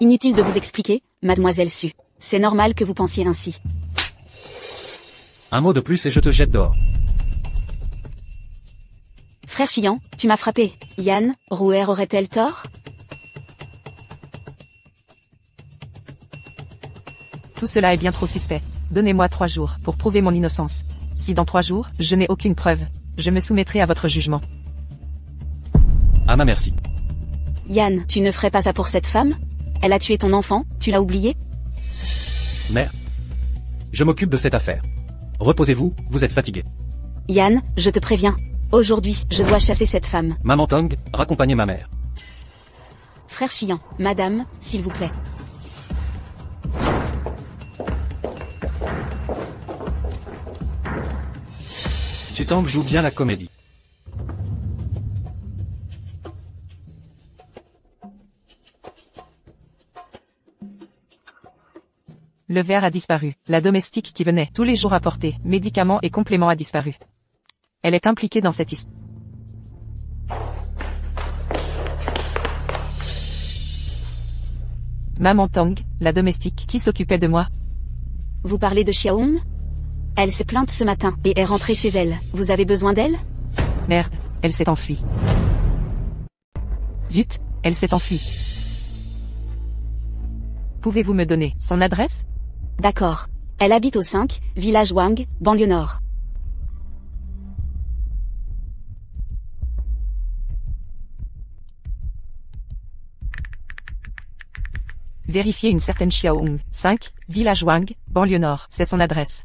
Inutile de vous expliquer, Mademoiselle Su. C'est normal que vous pensiez ainsi. Un mot de plus et je te jette dehors. Frère Chian, tu m'as frappé. Yann, Rouer aurait-elle tort? Tout cela est bien trop suspect. Donnez-moi 3 jours pour prouver mon innocence. Si dans 3 jours, je n'ai aucune preuve, je me soumettrai à votre jugement. À ma merci. Yann, tu ne ferais pas ça pour cette femme? Elle a tué ton enfant, tu l'as oublié? Mère. Je m'occupe de cette affaire. Reposez-vous, vous êtes fatigué. Yann, je te préviens. Aujourd'hui, je dois chasser cette femme. Maman Tang, raccompagnez ma mère. Frère Chian, madame, s'il vous plaît. Su Tang joue bien la comédie. Le verre a disparu. La domestique qui venait tous les jours apporter médicaments et compléments a disparu. Elle est impliquée dans cette histoire. Maman Tang, la domestique qui s'occupait de moi. Vous parlez de Xiaohong? Elle s'est plainte ce matin et est rentrée chez elle. Vous avez besoin d'elle? Merde, elle s'est enfuie. Zut, elle s'est enfuie. Pouvez-vous me donner son adresse? D'accord. Elle habite au 5, village Wang, banlieue nord. Vérifiez une certaine Xiaohong, 5, village Wang, banlieue nord, c'est son adresse.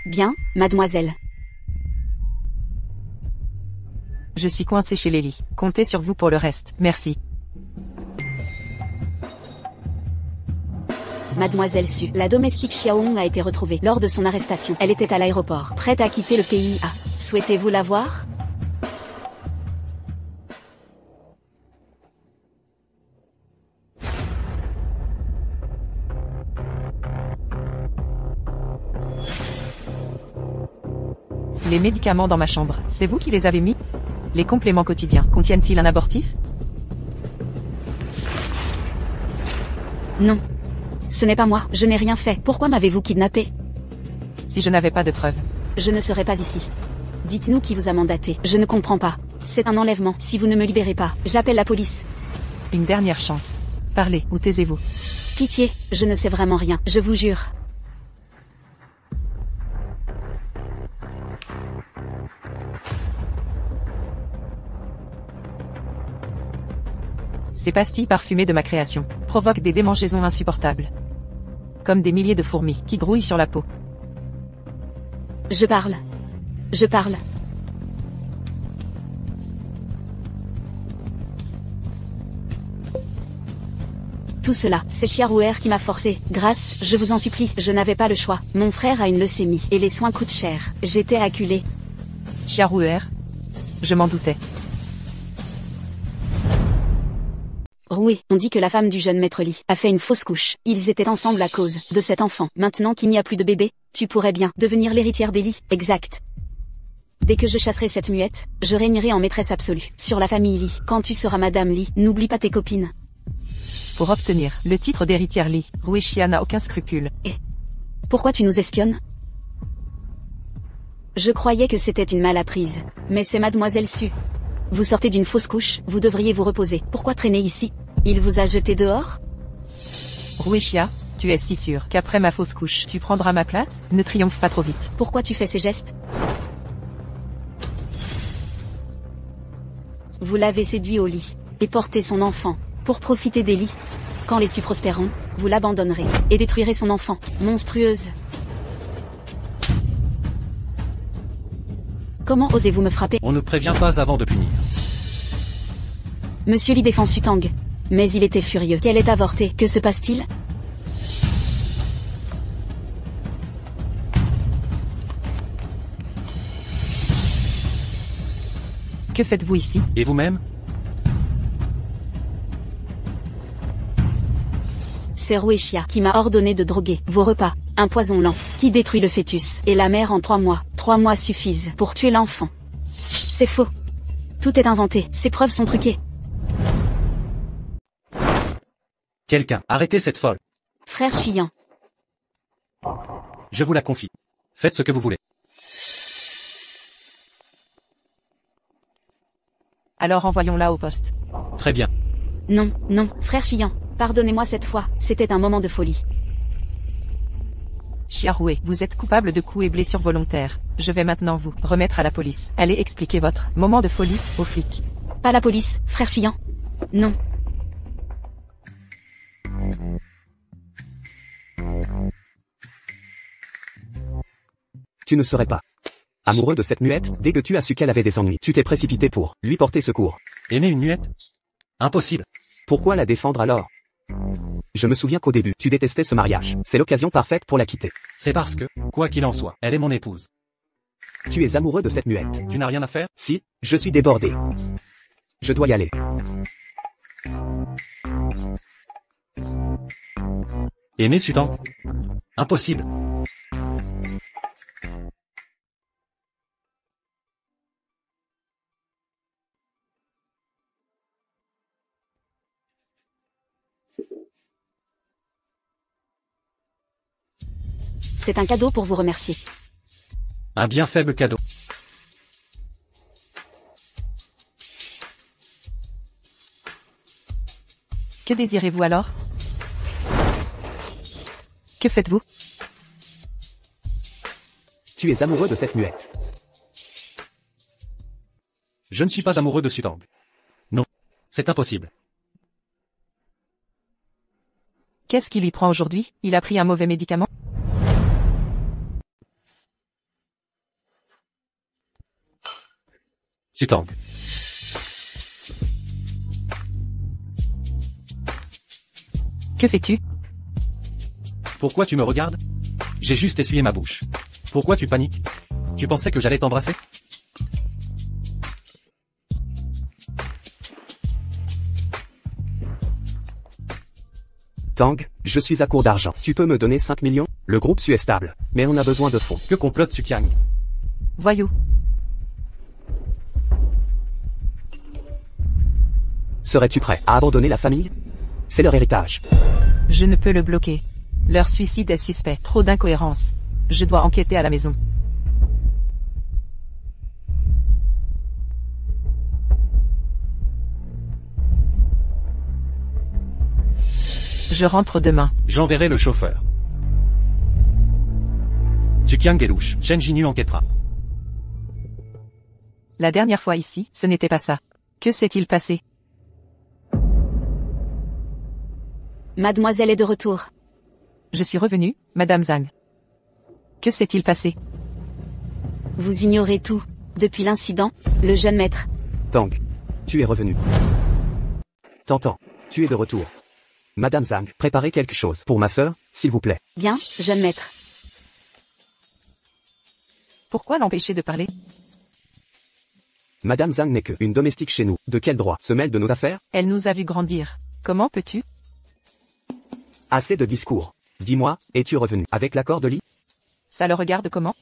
Bien, mademoiselle. Je suis coincé chez Lily. Comptez sur vous pour le reste, merci. Mademoiselle Su, la domestique Xiaohong a été retrouvée lors de son arrestation. Elle était à l'aéroport, prête à quitter le pays. Souhaitez-vous la voir? Les médicaments dans ma chambre, c'est vous qui les avez mis? Les compléments quotidiens, contiennent-ils un abortif? Non. Ce n'est pas moi, je n'ai rien fait. Pourquoi m'avez-vous kidnappé? Si je n'avais pas de preuves. Je ne serai pas ici. Dites-nous qui vous a mandaté. Je ne comprends pas. C'est un enlèvement. Si vous ne me libérez pas, j'appelle la police. Une dernière chance. Parlez, ou taisez-vous. Pitié, je ne sais vraiment rien, je vous jure. Ces pastilles parfumées de ma création provoquent des démangeaisons insupportables. Comme des milliers de fourmis qui grouillent sur la peau. Je parle. Je parle. Tout cela, c'est Chiarouer qui m'a forcé. Grâce, je vous en supplie, je n'avais pas le choix. Mon frère a une leucémie, et les soins coûtent cher. J'étais acculée. Chiarouer. Je m'en doutais. Roué, on dit que la femme du jeune maître Lee a fait une fausse couche. Ils étaient ensemble à cause de cet enfant. Maintenant qu'il n'y a plus de bébé, tu pourrais bien devenir l'héritière d'Eli. Exact. Dès que je chasserai cette muette, je régnerai en maîtresse absolue sur la famille Lee. Quand tu seras Madame Lee, n'oublie pas tes copines. Pour obtenir le titre d'héritière Lee, Roué Chia n'a aucun scrupule. Et pourquoi tu nous espionnes? Je croyais que c'était une malapprise, mais c'est Mademoiselle Su. Vous sortez d'une fausse couche, vous devriez vous reposer. Pourquoi traîner ici? Il vous a jeté dehors? Roué Chia, tu es si sûr qu'après ma fausse couche, tu prendras ma place? Ne triomphe pas trop vite. Pourquoi tu fais ces gestes? Vous l'avez séduit au lit, et porté son enfant, pour profiter d'Eli. Quand les Su prospéreront, vous l'abandonnerez, et détruirez son enfant, monstrueuse. Comment osez-vous me frapper? On ne prévient pas avant de punir. Monsieur Lee défend Sutang. Mais il était furieux. Qu'elle est avortée. Que se passe-t-il? Que faites-vous ici? Et vous-même? C'est Roué Chia qui m'a ordonné de droguer vos repas. Un poison lent, qui détruit le fœtus, et la mère en 3 mois. 3 mois suffisent pour tuer l'enfant. C'est faux. Tout est inventé, ces preuves sont truquées. Quelqu'un, arrêtez cette folle. Frère Chian. Je vous la confie. Faites ce que vous voulez. Alors envoyons-la au poste. Très bien. Non, non, frère Chian. Pardonnez-moi cette fois, c'était un moment de folie. Chiaroué, vous êtes coupable de coups et blessures volontaires. Je vais maintenant vous remettre à la police. Allez expliquer votre moment de folie aux flics. Pas la police, frère Chian. Non. Tu ne serais pas amoureux de cette muette. Dès que tu as su qu'elle avait des ennuis, tu t'es précipité pour lui porter secours. Aimer une muette? Impossible. Pourquoi la défendre alors? Je me souviens qu'au début, tu détestais ce mariage. C'est l'occasion parfaite pour la quitter. C'est parce que, quoi qu'il en soit, elle est mon épouse. Tu es amoureux de cette muette. Tu n'as rien à faire? Si, je suis débordé. Je dois y aller. Aimer Sutang? Impossible. C'est un cadeau pour vous remercier. Un bien faible cadeau. Que désirez-vous alors? Que faites-vous? Tu es amoureux de cette muette. Je ne suis pas amoureux de Sutang. Non. C'est impossible. Qu'est-ce qui lui prend aujourd'hui? Il a pris un mauvais médicament? Sutang. Que fais-tu? Pourquoi tu me regardes? J'ai juste essuyé ma bouche. Pourquoi tu paniques? Tu pensais que j'allais t'embrasser? Tang, je suis à court d'argent. Tu peux me donner 5 millions? Le groupe Su est stable, mais on a besoin de fonds. Que complote Sukyang? Voyou. Serais-tu prêt à abandonner la famille? C'est leur héritage. Je ne peux le bloquer. Leur suicide est suspect. Trop d'incohérences. Je dois enquêter à la maison. Je rentre demain. J'enverrai le chauffeur. Sukyang est louche. Chen Jinyu enquêtera. La dernière fois ici, ce n'était pas ça. Que s'est-il passé? Mademoiselle est de retour. Je suis revenu, Madame Zhang. Que s'est-il passé? Vous ignorez tout. Depuis l'incident, le jeune maître. Tang, tu es revenu. Tantan, tu es de retour. Madame Zhang, préparez quelque chose pour ma sœur, s'il vous plaît. Bien, jeune maître. Pourquoi l'empêcher de parler? Madame Zhang n'est que une domestique chez nous. De quel droit se mêle de nos affaires? Elle nous a vu grandir. Comment peux-tu? Assez de discours. Dis-moi, es-tu revenu avec l'accord de Li? Ça le regarde comment?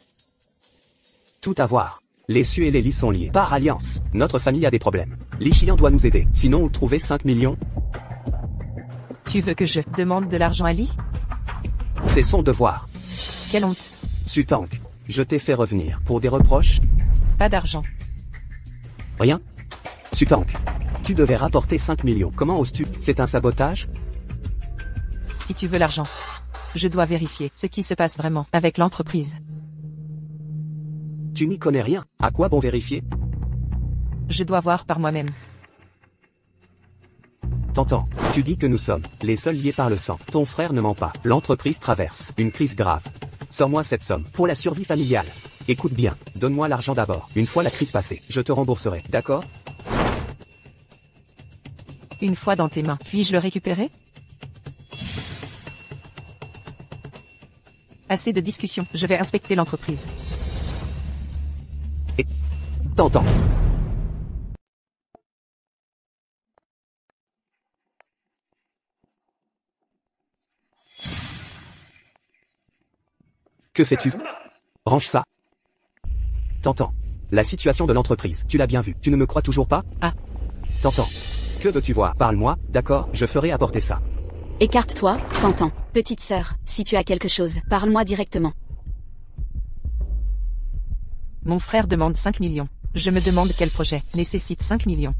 Tout à voir. Les Su et les Li sont liés par alliance. Notre famille a des problèmes. Li Xian doit nous aider. Sinon, où trouver 5 millions? Tu veux que je demande de l'argent à Li? C'est son devoir. Quelle honte. Su Tang, je t'ai fait revenir pour des reproches? Pas d'argent. Rien? Su Tang, tu devais rapporter 5 millions. Comment oses-tu? C'est un sabotage? Si tu veux l'argent, je dois vérifier ce qui se passe vraiment avec l'entreprise. Tu n'y connais rien. À quoi bon vérifier? Je dois voir par moi-même. T'entends, tu dis que nous sommes les seuls liés par le sang. Ton frère ne ment pas. L'entreprise traverse une crise grave. Sors-moi cette somme pour la survie familiale. Écoute bien, donne-moi l'argent d'abord. Une fois la crise passée, je te rembourserai, d'accord? Une fois dans tes mains, puis-je le récupérer? Assez de discussions, je vais inspecter l'entreprise. T'entends. Que fais-tu? Range ça. T'entends. La situation de l'entreprise, tu l'as bien vu. Tu ne me crois toujours pas? Ah. T'entends. Que veux-tu voir? Parle-moi, d'accord, je ferai apporter ça. Écarte-toi, t'entends. Petite sœur, si tu as quelque chose, parle-moi directement. Mon frère demande 5 millions. Je me demande quel projet nécessite 5 millions.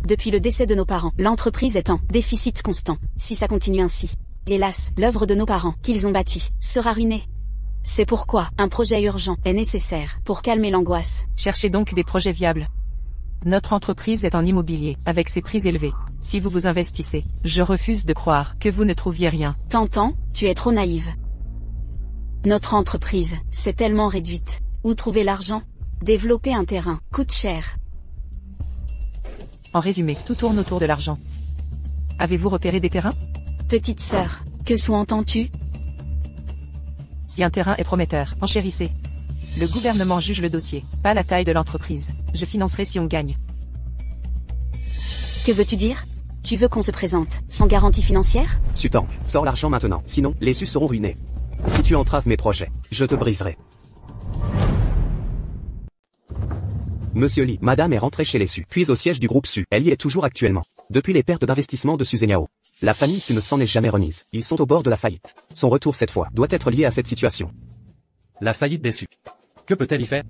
Depuis le décès de nos parents, l'entreprise est en déficit constant. Si ça continue ainsi, hélas, l'œuvre de nos parents, qu'ils ont bâtie, sera ruinée. C'est pourquoi un projet urgent est nécessaire pour calmer l'angoisse. Cherchez donc des projets viables. Notre entreprise est en immobilier, avec ses prix élevés. Si vous vous investissez, je refuse de croire que vous ne trouviez rien. T'entends, tu es trop naïve. Notre entreprise, s'est tellement réduite. Où trouver l'argent? Développer un terrain, coûte cher. En résumé, tout tourne autour de l'argent. Avez-vous repéré des terrains? Petite sœur, que sous-entends-tu? Si un terrain est prometteur, enchérissez. Le gouvernement juge le dossier, pas la taille de l'entreprise. Je financerai si on gagne. Que veux-tu dire? Tu veux qu'on se présente, sans garantie financière? Su Tang, sors l'argent maintenant, sinon, les Su seront ruinés. Si tu entraves mes projets, je te briserai. Monsieur Li, madame est rentrée chez les Su, puis au siège du groupe Su. Elle y est toujours actuellement. Depuis les pertes d'investissement de Su Zhenhao. La famille Su ne s'en est jamais remise. Ils sont au bord de la faillite. Son retour cette fois doit être lié à cette situation. La faillite des Su. Que peut-elle y faire?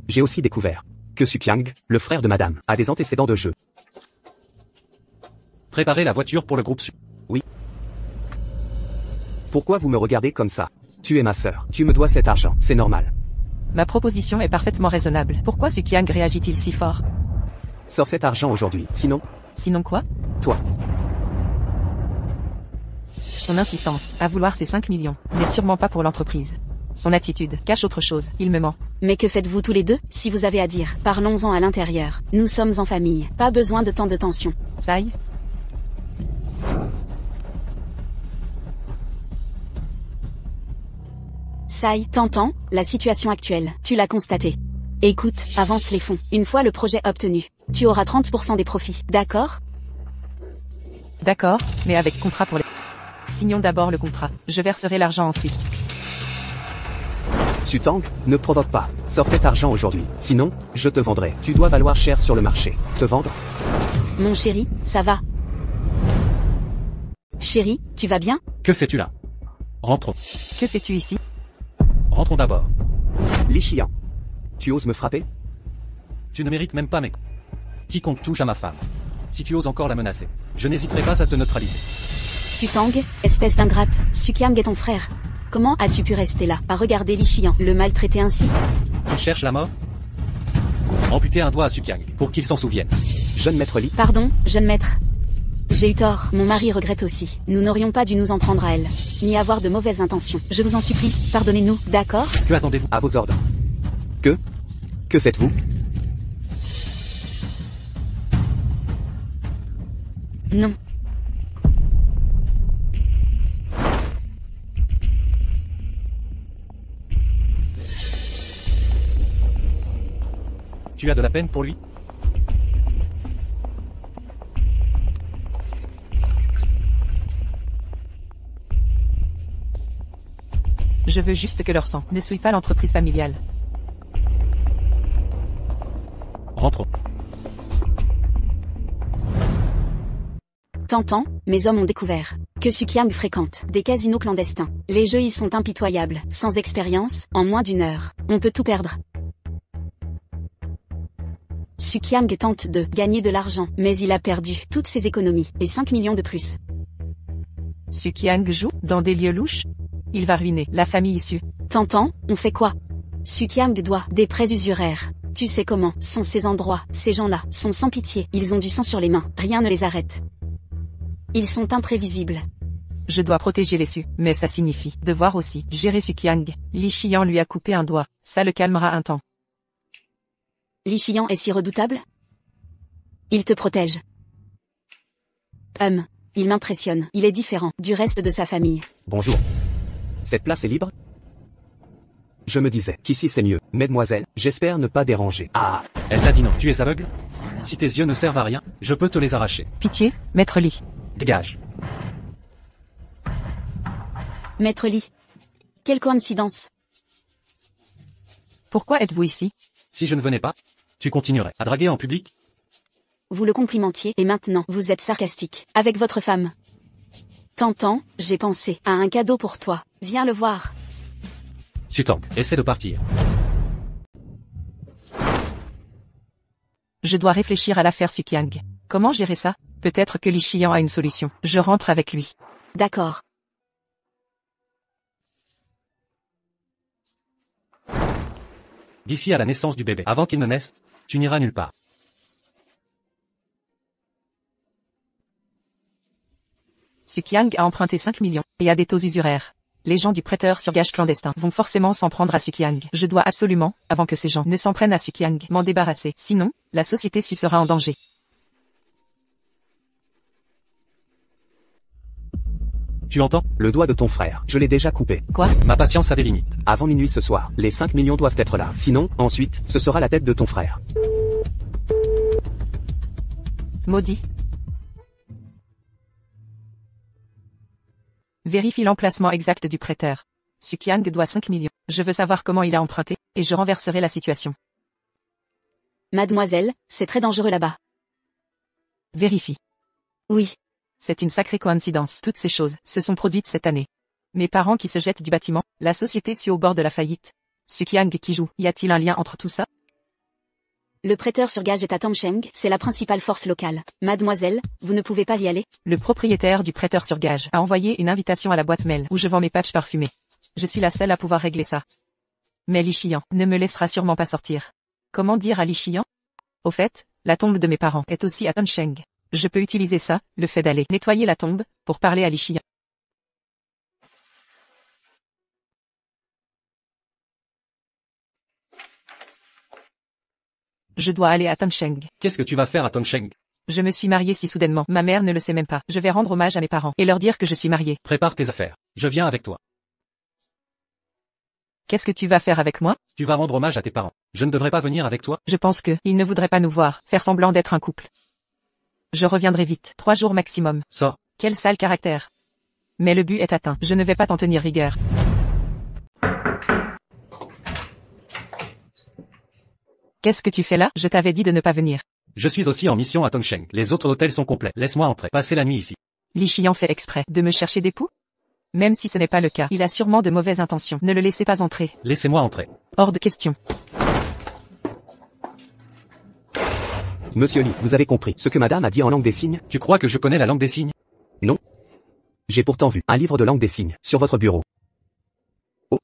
J'ai aussi découvert que Su Qiang, le frère de madame, a des antécédents de jeu. Préparez la voiture pour le groupe Su. Oui. Pourquoi vous me regardez comme ça? Tu es ma sœur. Tu me dois cet argent. C'est normal. Ma proposition est parfaitement raisonnable. Pourquoi Su Qiang réagit-il si fort? Sors cet argent aujourd'hui, sinon... Sinon quoi? Toi. Son insistance à vouloir ces 5 millions n'est sûrement pas pour l'entreprise. Son attitude cache autre chose, il me ment. Mais que faites-vous tous les deux? Si vous avez à dire, parlons-en à l'intérieur. Nous sommes en famille, pas besoin de tant de tension. Sai? Sai, t'entends? La situation actuelle, tu l'as constatée. Écoute, avance les fonds. Une fois le projet obtenu, tu auras 30% des profits, d'accord? D'accord, mais avec contrat pour les... Signons d'abord le contrat. Je verserai l'argent ensuite. Su Tang, ne provoque pas. Sors cet argent aujourd'hui. Sinon, je te vendrai. Tu dois valoir cher sur le marché. Te vendre? Mon chéri, ça va? Chéri, tu vas bien? Que fais-tu là? Rentrons. Que fais-tu ici? Rentrons d'abord. Li Xian. Tu oses me frapper? Tu ne mérites même pas mes... Quiconque touche à ma femme. Si tu oses encore la menacer, je n'hésiterai pas à te neutraliser. Su Tang, espèce d'ingrate, Su Qiang est ton frère. Comment as-tu pu rester là, à regarder Li Xian, le maltraiter ainsi? Tu cherches la mort? Amputer un doigt à Su Qiang, pour qu'il s'en souvienne. Jeune maître Li. Pardon, jeune maître. J'ai eu tort, mon mari regrette aussi. Nous n'aurions pas dû nous en prendre à elle, ni avoir de mauvaises intentions. Je vous en supplie, pardonnez-nous, d'accord? Que attendez-vous? À vos ordres. Que faites-vous? Non. Tu as de la peine pour lui? Je veux juste que leur sang ne souille pas l'entreprise familiale. Rentrons. T'entends, mes hommes ont découvert que Sukyang fréquente des casinos clandestins. Les jeux y sont impitoyables. Sans expérience, en moins d'une heure, on peut tout perdre. Sukyang tente de gagner de l'argent, mais il a perdu toutes ses économies, et 5 millions de plus. Sukyang joue dans des lieux louches? Il va ruiner la famille issue. T'entends, on fait quoi? Sukyang doit des prêts usuraires. Tu sais comment sont ces endroits, ces gens-là sont sans pitié, ils ont du sang sur les mains, rien ne les arrête. Ils sont imprévisibles. Je dois protéger les sus, mais ça signifie devoir aussi gérer Sukyang. Li Xian lui a coupé un doigt, ça le calmera un temps. Li Xian est si redoutable? Il te protège. Il m'impressionne, il est différent du reste de sa famille. Bonjour. Cette place est libre? Je me disais qu'ici c'est mieux. Mesdemoiselles, j'espère ne pas déranger. Ah! Elle t'a dit non. Tu es aveugle? Si tes yeux ne servent à rien, je peux te les arracher. Pitié, maître Li. Dégage. Maître Li. Quelle coïncidence. Pourquoi êtes-vous ici? Si je ne venais pas, tu continuerais à draguer en public? Vous le complimentiez, et maintenant, vous êtes sarcastique. Avec votre femme. T'entends, j'ai pensé à un cadeau pour toi. Viens le voir. Sutang, essaie de partir. Je dois réfléchir à l'affaire Sukyang. Comment gérer ça? Peut-être que Li Xian a une solution. Je rentre avec lui. D'accord. D'ici à la naissance du bébé, avant qu'il ne naisse, tu n'iras nulle part. Sukyang a emprunté 5 millions, et a des taux usuraires. Les gens du prêteur sur gage clandestin vont forcément s'en prendre à Sukyang. Je dois absolument, avant que ces gens ne s'en prennent à Sukyang, m'en débarrasser. Sinon, la société sera en danger. Tu entends? Le doigt de ton frère, je l'ai déjà coupé. Quoi? Ma patience a des limites. Avant minuit ce soir, les 5 millions doivent être là. Sinon, ensuite, ce sera la tête de ton frère. Maudit. Vérifie l'emplacement exact du prêteur. Sukyang doit 5 millions. Je veux savoir comment il a emprunté, et je renverserai la situation. Mademoiselle, c'est très dangereux là-bas. Vérifie. Oui. C'est une sacrée coïncidence. Toutes ces choses se sont produites cette année. Mes parents qui se jettent du bâtiment, la société suit au bord de la faillite. Sukyang qui joue, y a-t-il un lien entre tout ça? Le prêteur sur gage est à Tomsheng, c'est la principale force locale. Mademoiselle, vous ne pouvez pas y aller? Le propriétaire du prêteur sur gage a envoyé une invitation à la boîte mail où je vends mes patchs parfumés. Je suis la seule à pouvoir régler ça. Mais Li Xian ne me laissera sûrement pas sortir. Comment dire à Li Xian? Au fait, la tombe de mes parents est aussi à Tomsheng. Je peux utiliser ça, le fait d'aller nettoyer la tombe, pour parler à Li Xian. Je dois aller à Tomsheng. Qu'est-ce que tu vas faire à Tomsheng? Je me suis mariée si soudainement. Ma mère ne le sait même pas. Je vais rendre hommage à mes parents et leur dire que je suis mariée. Prépare tes affaires. Je viens avec toi. Qu'est-ce que tu vas faire avec moi? Tu vas rendre hommage à tes parents. Je ne devrais pas venir avec toi? Je pense que ils ne voudraient pas nous voir faire semblant d'être un couple. Je reviendrai vite. 3 jours maximum. Sors. Quel sale caractère. Mais le but est atteint. Je ne vais pas t'en tenir rigueur. Qu'est-ce que tu fais là? Je t'avais dit de ne pas venir. Je suis aussi en mission à Tomsheng. Les autres hôtels sont complets. Laisse-moi entrer. Passer la nuit ici. Li Xian fait exprès de me chercher des poux? Même si ce n'est pas le cas, il a sûrement de mauvaises intentions. Ne le laissez pas entrer. Laissez-moi entrer. Hors de question. Monsieur Li, vous avez compris ce que madame a dit en langue des signes? Tu crois que je connais la langue des signes? Non. J'ai pourtant vu un livre de langue des signes sur votre bureau. Oh.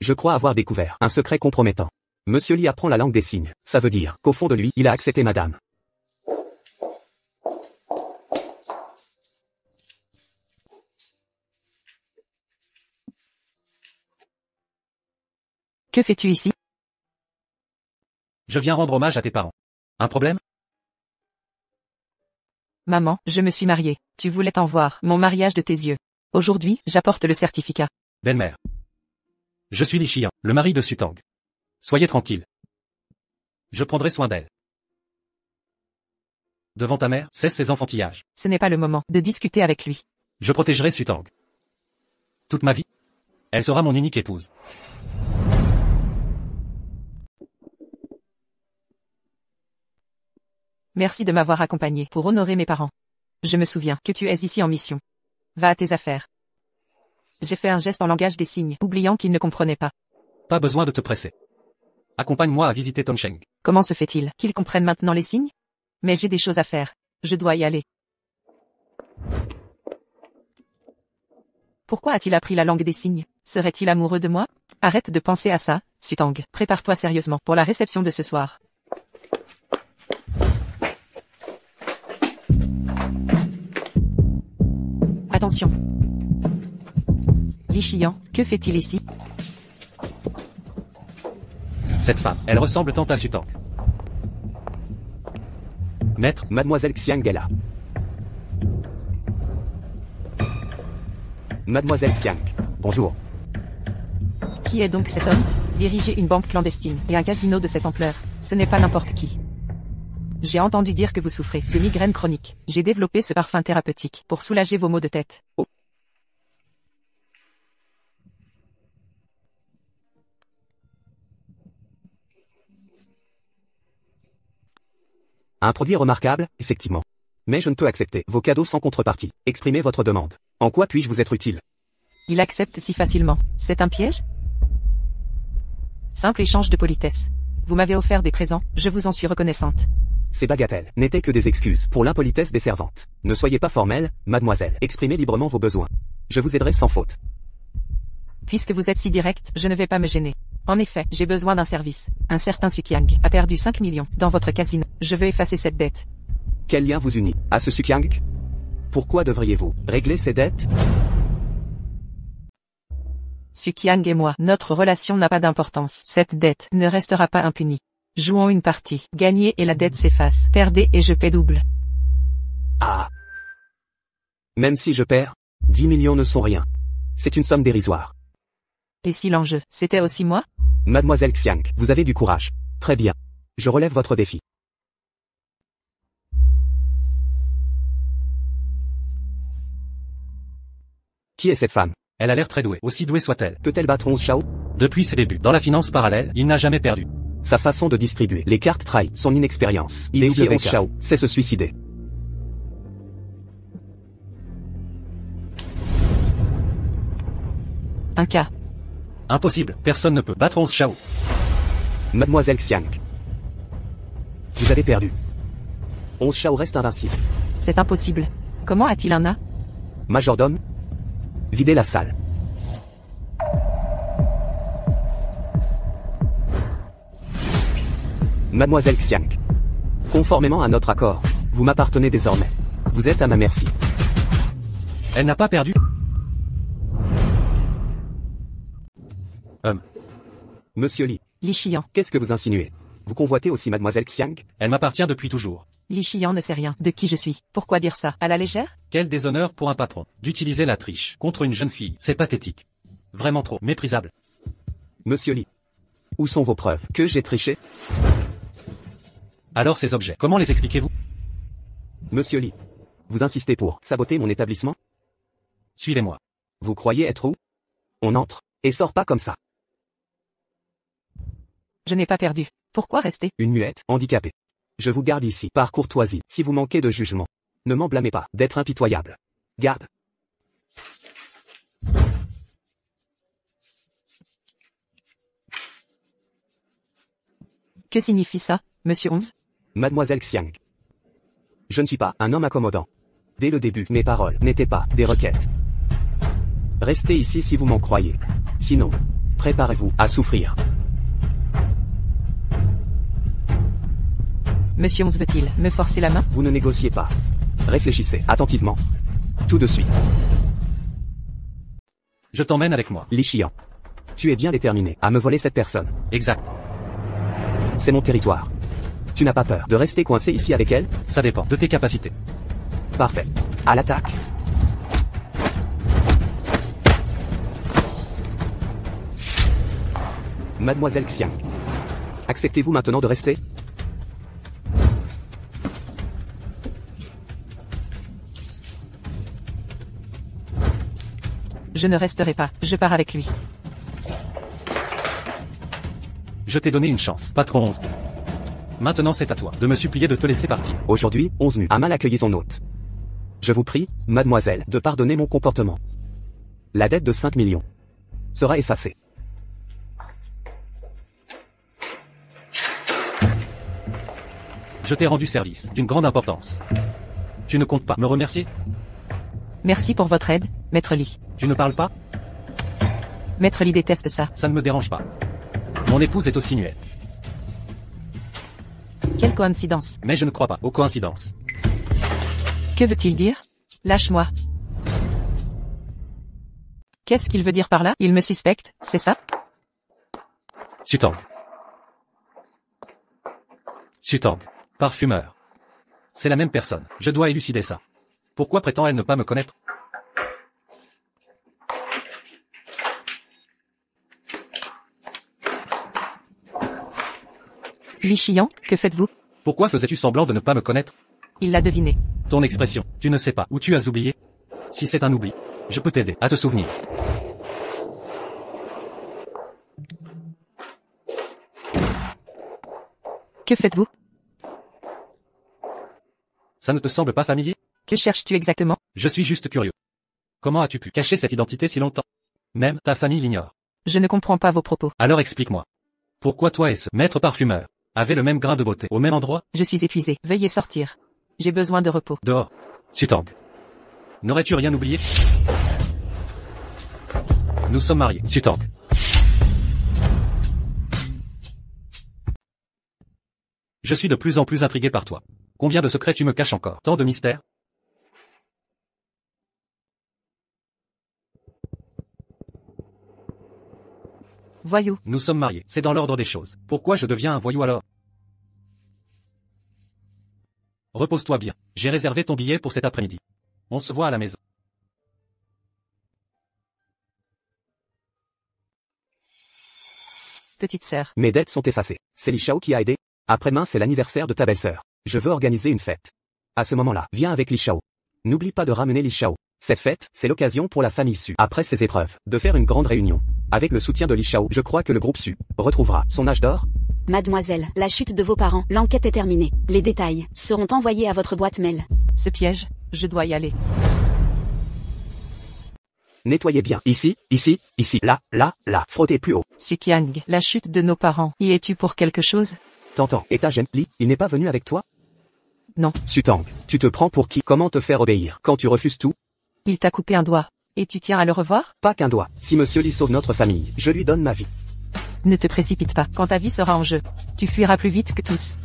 Je crois avoir découvert un secret compromettant. Monsieur Li apprend la langue des signes. Ça veut dire qu'au fond de lui, il a accepté madame. que fais-tu ici? Je viens rendre hommage à tes parents. Un problème? Maman, je me suis mariée. Tu voulais en voir mon mariage de tes yeux. Aujourd'hui, j'apporte le certificat. Belle-mère. Je suis Li Xian, le mari de Sutang. Soyez tranquille. Je prendrai soin d'elle. Devant ta mère, cesse ses enfantillages. Ce n'est pas le moment de discuter avec lui. Je protégerai Sutang. Toute ma vie. Elle sera mon unique épouse. Merci de m'avoir accompagné pour honorer mes parents. Je me souviens que tu es ici en mission. Va à tes affaires. J'ai fait un geste en langage des signes, oubliant qu'il ne comprenait pas. Pas besoin de te presser. Accompagne-moi à visiter Tongcheng. Comment se fait-il qu'il comprenne maintenant les signes? Mais j'ai des choses à faire. Je dois y aller. Pourquoi a-t-il appris la langue des signes? Serait-il amoureux de moi? Arrête de penser à ça, Sutang. Prépare-toi sérieusement pour la réception de ce soir. Attention. Li Xian, que fait-il ici? Cette femme, elle ressemble tant à Sutang. Maître, Mademoiselle Xiang est là. Mademoiselle Xiang, bonjour. Qui est donc cet homme? Diriger une banque clandestine et un casino de cette ampleur, ce n'est pas n'importe qui. J'ai entendu dire que vous souffrez de migraines chroniques. J'ai développé ce parfum thérapeutique pour soulager vos maux de tête. Oh. Un produit remarquable, effectivement. Mais je ne peux accepter vos cadeaux sans contrepartie. Exprimez votre demande. En quoi puis-je vous être utile? Il accepte si facilement. C'est un piège? Simple échange de politesse. Vous m'avez offert des présents, je vous en suis reconnaissante. Ces bagatelles n'étaient que des excuses pour l'impolitesse des servantes. Ne soyez pas formelle, mademoiselle. Exprimez librement vos besoins. Je vous aiderai sans faute. Puisque vous êtes si direct, je ne vais pas me gêner. En effet, j'ai besoin d'un service. Un certain Sukiang a perdu 5 millions dans votre casino. Je veux effacer cette dette. Quel lien vous unit à ce Sukiang? Pourquoi devriez-vous régler ces dettes? Sukiang et moi, notre relation n'a pas d'importance. Cette dette ne restera pas impunie. Jouons une partie. Gagnez et la dette s'efface. Perdez et je paie double. Ah. Même si je perds, 10 millions ne sont rien. C'est une somme dérisoire. Et si l'enjeu, c'était aussi moi? Mademoiselle Xiang, vous avez du courage. Très bien. Je relève votre défi. Qui est cette femme? Elle a l'air très douée, aussi douée soit-elle. Peut-elle battre 11 Shao? Depuis ses débuts, dans la finance parallèle, il n'a jamais perdu. Sa façon de distribuer les cartes trahit son inexpérience. Il est 11 Shao, c'est se suicider. Un cas. Impossible, personne ne peut battre 11 Shao. Mademoiselle Xiang. Vous avez perdu. 11 Shao reste invincible. C'est impossible. Comment a-t-il un A? Majordome? Videz la salle. Mademoiselle Xiang. Conformément à notre accord, vous m'appartenez désormais. Vous êtes à ma merci. Elle n'a pas perdu. Monsieur Li. Li Xian. Qu'est-ce que vous insinuez? Vous convoitez aussi Mademoiselle Xiang? Elle m'appartient depuis toujours. Li Xian ne sait rien de qui je suis. Pourquoi dire ça à la légère? Quel déshonneur pour un patron. D'utiliser la triche contre une jeune fille, c'est pathétique. Vraiment trop méprisable. Monsieur Li. Où sont vos preuves que j'ai triché? Alors ces objets, comment les expliquez-vous? Monsieur Li. Vous insistez pour saboter mon établissement? Suivez-moi. Vous croyez être où? On entre et sort pas comme ça. Je n'ai pas perdu. Pourquoi rester? Une muette, handicapée. Je vous garde ici, par courtoisie. Si vous manquez de jugement, ne m'en blâmez pas d'être impitoyable. Garde. Que signifie ça, monsieur 11? Mademoiselle Xiang. Je ne suis pas un homme accommodant. Dès le début, mes paroles n'étaient pas des requêtes. Restez ici si vous m'en croyez. Sinon, préparez-vous à souffrir. Monsieur 11 veut-il me forcer la main? Vous ne négociez pas. Réfléchissez attentivement. Tout de suite. Je t'emmène avec moi. Li Xian. Tu es bien déterminé à me voler cette personne. Exact. C'est mon territoire. Tu n'as pas peur de rester coincé ici avec elle? Ça dépend de tes capacités. Parfait. À l'attaque. Mademoiselle Xiang. Acceptez-vous maintenant de rester? Je ne resterai pas, je pars avec lui. Je t'ai donné une chance, patron 11. Maintenant c'est à toi de me supplier de te laisser partir. Aujourd'hui, 11 nu a mal accueilli son hôte. Je vous prie, mademoiselle, de pardonner mon comportement. La dette de 5 millions sera effacée. Je t'ai rendu service d'une grande importance. Tu ne comptes pas me remercier? Merci pour votre aide, Maître Li. Tu ne parles pas? Maître Li déteste ça. Ça ne me dérange pas. Mon épouse est aussi muette. Quelle coïncidence. Mais je ne crois pas aux coïncidences. Que veut-il dire? Lâche-moi. Qu'est-ce qu'il veut dire par là? Il me suspecte, c'est ça? Sutang. Sutang. Parfumeur. C'est la même personne. Je dois élucider ça. Pourquoi prétend-elle ne pas me connaître? Li Xiyan, que faites-vous? Pourquoi faisais-tu semblant de ne pas me connaître? Il l'a deviné. Ton expression, tu ne sais pas où tu as oublié? Si c'est un oubli, je peux t'aider à te souvenir. Que faites-vous? Ça ne te semble pas familier? Que cherches-tu exactement? Je suis juste curieux. Comment as-tu pu cacher cette identité si longtemps? Même ta famille l'ignore. Je ne comprends pas vos propos. Alors explique-moi. Pourquoi toi et ce maître parfumeur avez le même grain de beauté au même endroit? Je suis épuisé. Veuillez sortir. J'ai besoin de repos. Dehors. Sutang. N'aurais-tu rien oublié? Nous sommes mariés, Sutang. Je suis de plus en plus intrigué par toi. Combien de secrets tu me caches encore? Tant de mystères? Voyou. Nous sommes mariés, c'est dans l'ordre des choses. Pourquoi je deviens un voyou alors? Repose-toi bien. J'ai réservé ton billet pour cet après-midi. On se voit à la maison. Petite sœur. Mes dettes sont effacées. C'est Li Shao qui a aidé. Après-demain c'est l'anniversaire de ta belle-sœur. Je veux organiser une fête. À ce moment-là, viens avec Li Shao. N'oublie pas de ramener Li Shao. Cette fête, c'est l'occasion pour la famille Su, après ces épreuves, de faire une grande réunion. Avec le soutien de Li Shao, je crois que le groupe Su retrouvera son âge d'or. Mademoiselle, la chute de vos parents, l'enquête est terminée. Les détails seront envoyés à votre boîte mail. Ce piège, je dois y aller. Nettoyez bien. Ici, ici, ici, là, là, là. Frottez plus haut. Suqiang, la chute de nos parents. Y es-tu pour quelque chose? T'entends. Et ta gêne, Li, il n'est pas venu avec toi? Non. Sutang, tu te prends pour qui? Comment te faire obéir quand tu refuses tout? Il t'a coupé un doigt. Et tu tiens à le revoir? Pas qu'un doigt. Si Monsieur Li sauve notre famille, je lui donne ma vie. Ne te précipite pas. Quand ta vie sera en jeu, tu fuiras plus vite que tous.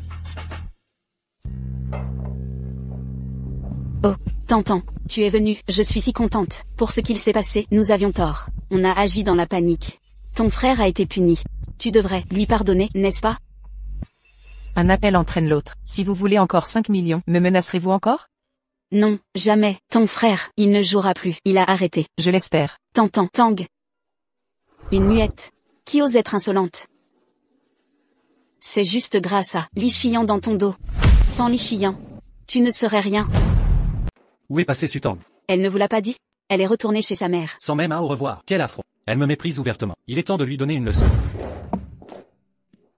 Oh, Tantan, tu es venu, je suis si contente. Pour ce qu'il s'est passé, nous avions tort. On a agi dans la panique. Ton frère a été puni. Tu devrais lui pardonner, n'est-ce pas? Un appel entraîne l'autre. Si vous voulez encore 5 millions, me menacerez-vous encore? Non, jamais. Ton frère, il ne jouera plus. Il a arrêté. Je l'espère. Tantan, Tang. Une muette. Qui ose être insolente? C'est juste grâce à Li Xiyan dans ton dos. Sans Li Xiyan, tu ne serais rien. Où est passé Sutang? Elle ne vous l'a pas dit? Elle est retournée chez sa mère. Sans même un au revoir. Quel affront. Elle me méprise ouvertement. Il est temps de lui donner une leçon.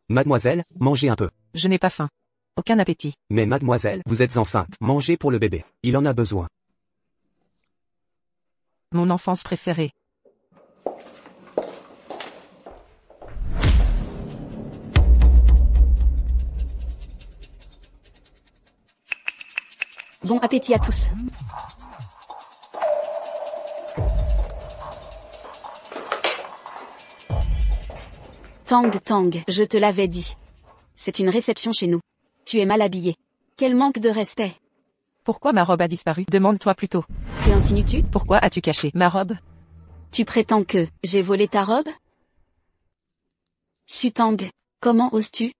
Mademoiselle, mangez un peu. Je n'ai pas faim. Aucun appétit. Mais mademoiselle, vous êtes enceinte. Mangez pour le bébé. Il en a besoin. Mon enfance préférée. Bon appétit à tous. Tang, je te l'avais dit. C'est une réception chez nous. Tu es mal habillé. Quel manque de respect. Pourquoi ma robe a disparu? Demande-toi plutôt. Que insinues-tu? Pourquoi as-tu caché ma robe? Tu prétends que j'ai volé ta robe? Sutang, comment oses-tu?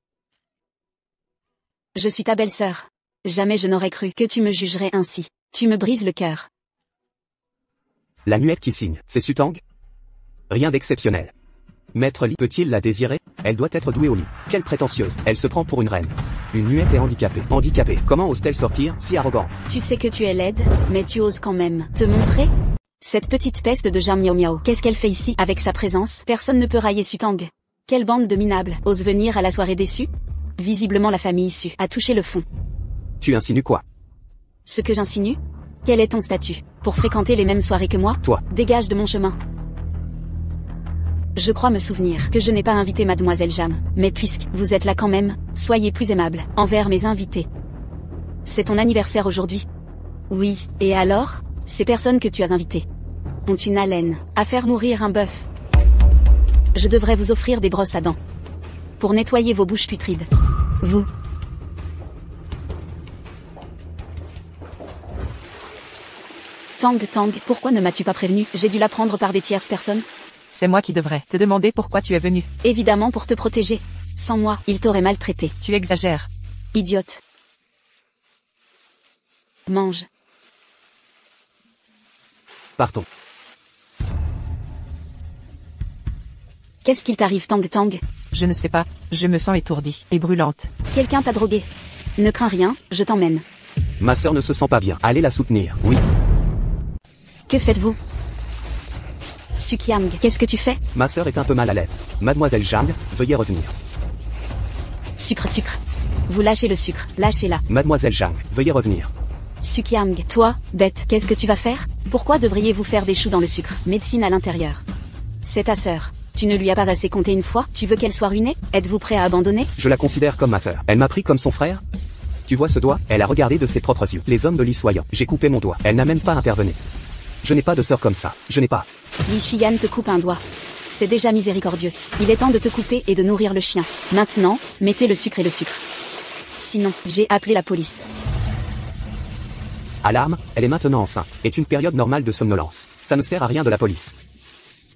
Je suis ta belle-sœur. Jamais je n'aurais cru que tu me jugerais ainsi. Tu me brises le cœur. La muette qui signe, c'est Sutang? Rien d'exceptionnel. Maître Lee peut-il la désirer? Elle doit être douée au lit. Quelle prétentieuse, elle se prend pour une reine. Une muette est handicapée. Handicapée, comment ose-t-elle sortir, si arrogante? Tu sais que tu es laide, mais tu oses quand même te montrer? Cette petite peste de Jam Miao Miao, qu'est-ce qu'elle fait ici? Avec sa présence, personne ne peut railler Sutang. Quelle bande de minables ose venir à la soirée déçue? Visiblement la famille issue a touché le fond. Tu insinues quoi? Ce que j'insinue? Quel est ton statut? Pour fréquenter les mêmes soirées que moi? Toi. Dégage de mon chemin. Je crois me souvenir que je n'ai pas invité Mademoiselle Jam, mais puisque vous êtes là quand même, soyez plus aimable envers mes invités. C'est ton anniversaire aujourd'hui? Oui, et alors? Ces personnes que tu as invitées ont une haleine à faire mourir un bœuf. Je devrais vous offrir des brosses à dents pour nettoyer vos bouches putrides. Vous. Tang, pourquoi ne m'as-tu pas prévenu? J'ai dû l'apprendre par des tierces personnes. C'est moi qui devrais te demander pourquoi tu es venu. Évidemment pour te protéger. Sans moi, il t'aurait maltraité. Tu exagères. Idiote. Mange. Partons. Qu'est-ce qu'il t'arrive, Tang? Je ne sais pas, je me sens étourdie et brûlante. Quelqu'un t'a drogué. Ne crains rien, je t'emmène. Ma sœur ne se sent pas bien. Allez la soutenir, oui. Que faites-vous? Sukiang, qu'est-ce que tu fais? Ma sœur est un peu mal à l'aise. Mademoiselle Jang, veuillez revenir. Sucre. Vous lâchez le sucre, lâchez-la. Mademoiselle Jang, veuillez revenir. Sukiang, toi, bête, qu'est-ce que tu vas faire? Pourquoi devriez-vous faire des choux dans le sucre? Médecine à l'intérieur. C'est ta sœur. Tu ne lui as pas assez compté une fois? Tu veux qu'elle soit ruinée? Êtes-vous prêt à abandonner? Je la considère comme ma sœur. Elle m'a pris comme son frère? Tu vois ce doigt? Elle a regardé de ses propres yeux. Les hommes de l'Issoyant. J'ai coupé mon doigt. Elle n'a même pas intervenu. Je n'ai pas de sœur comme ça. Je n'ai pas. Li Shiyan te coupe un doigt. C'est déjà miséricordieux. Il est temps de te couper et de nourrir le chien. Maintenant, mettez le sucre et le sucre. Sinon, j'ai appelé la police. Alarme, elle est maintenant enceinte. Est une période normale de somnolence. Ça ne sert à rien de la police.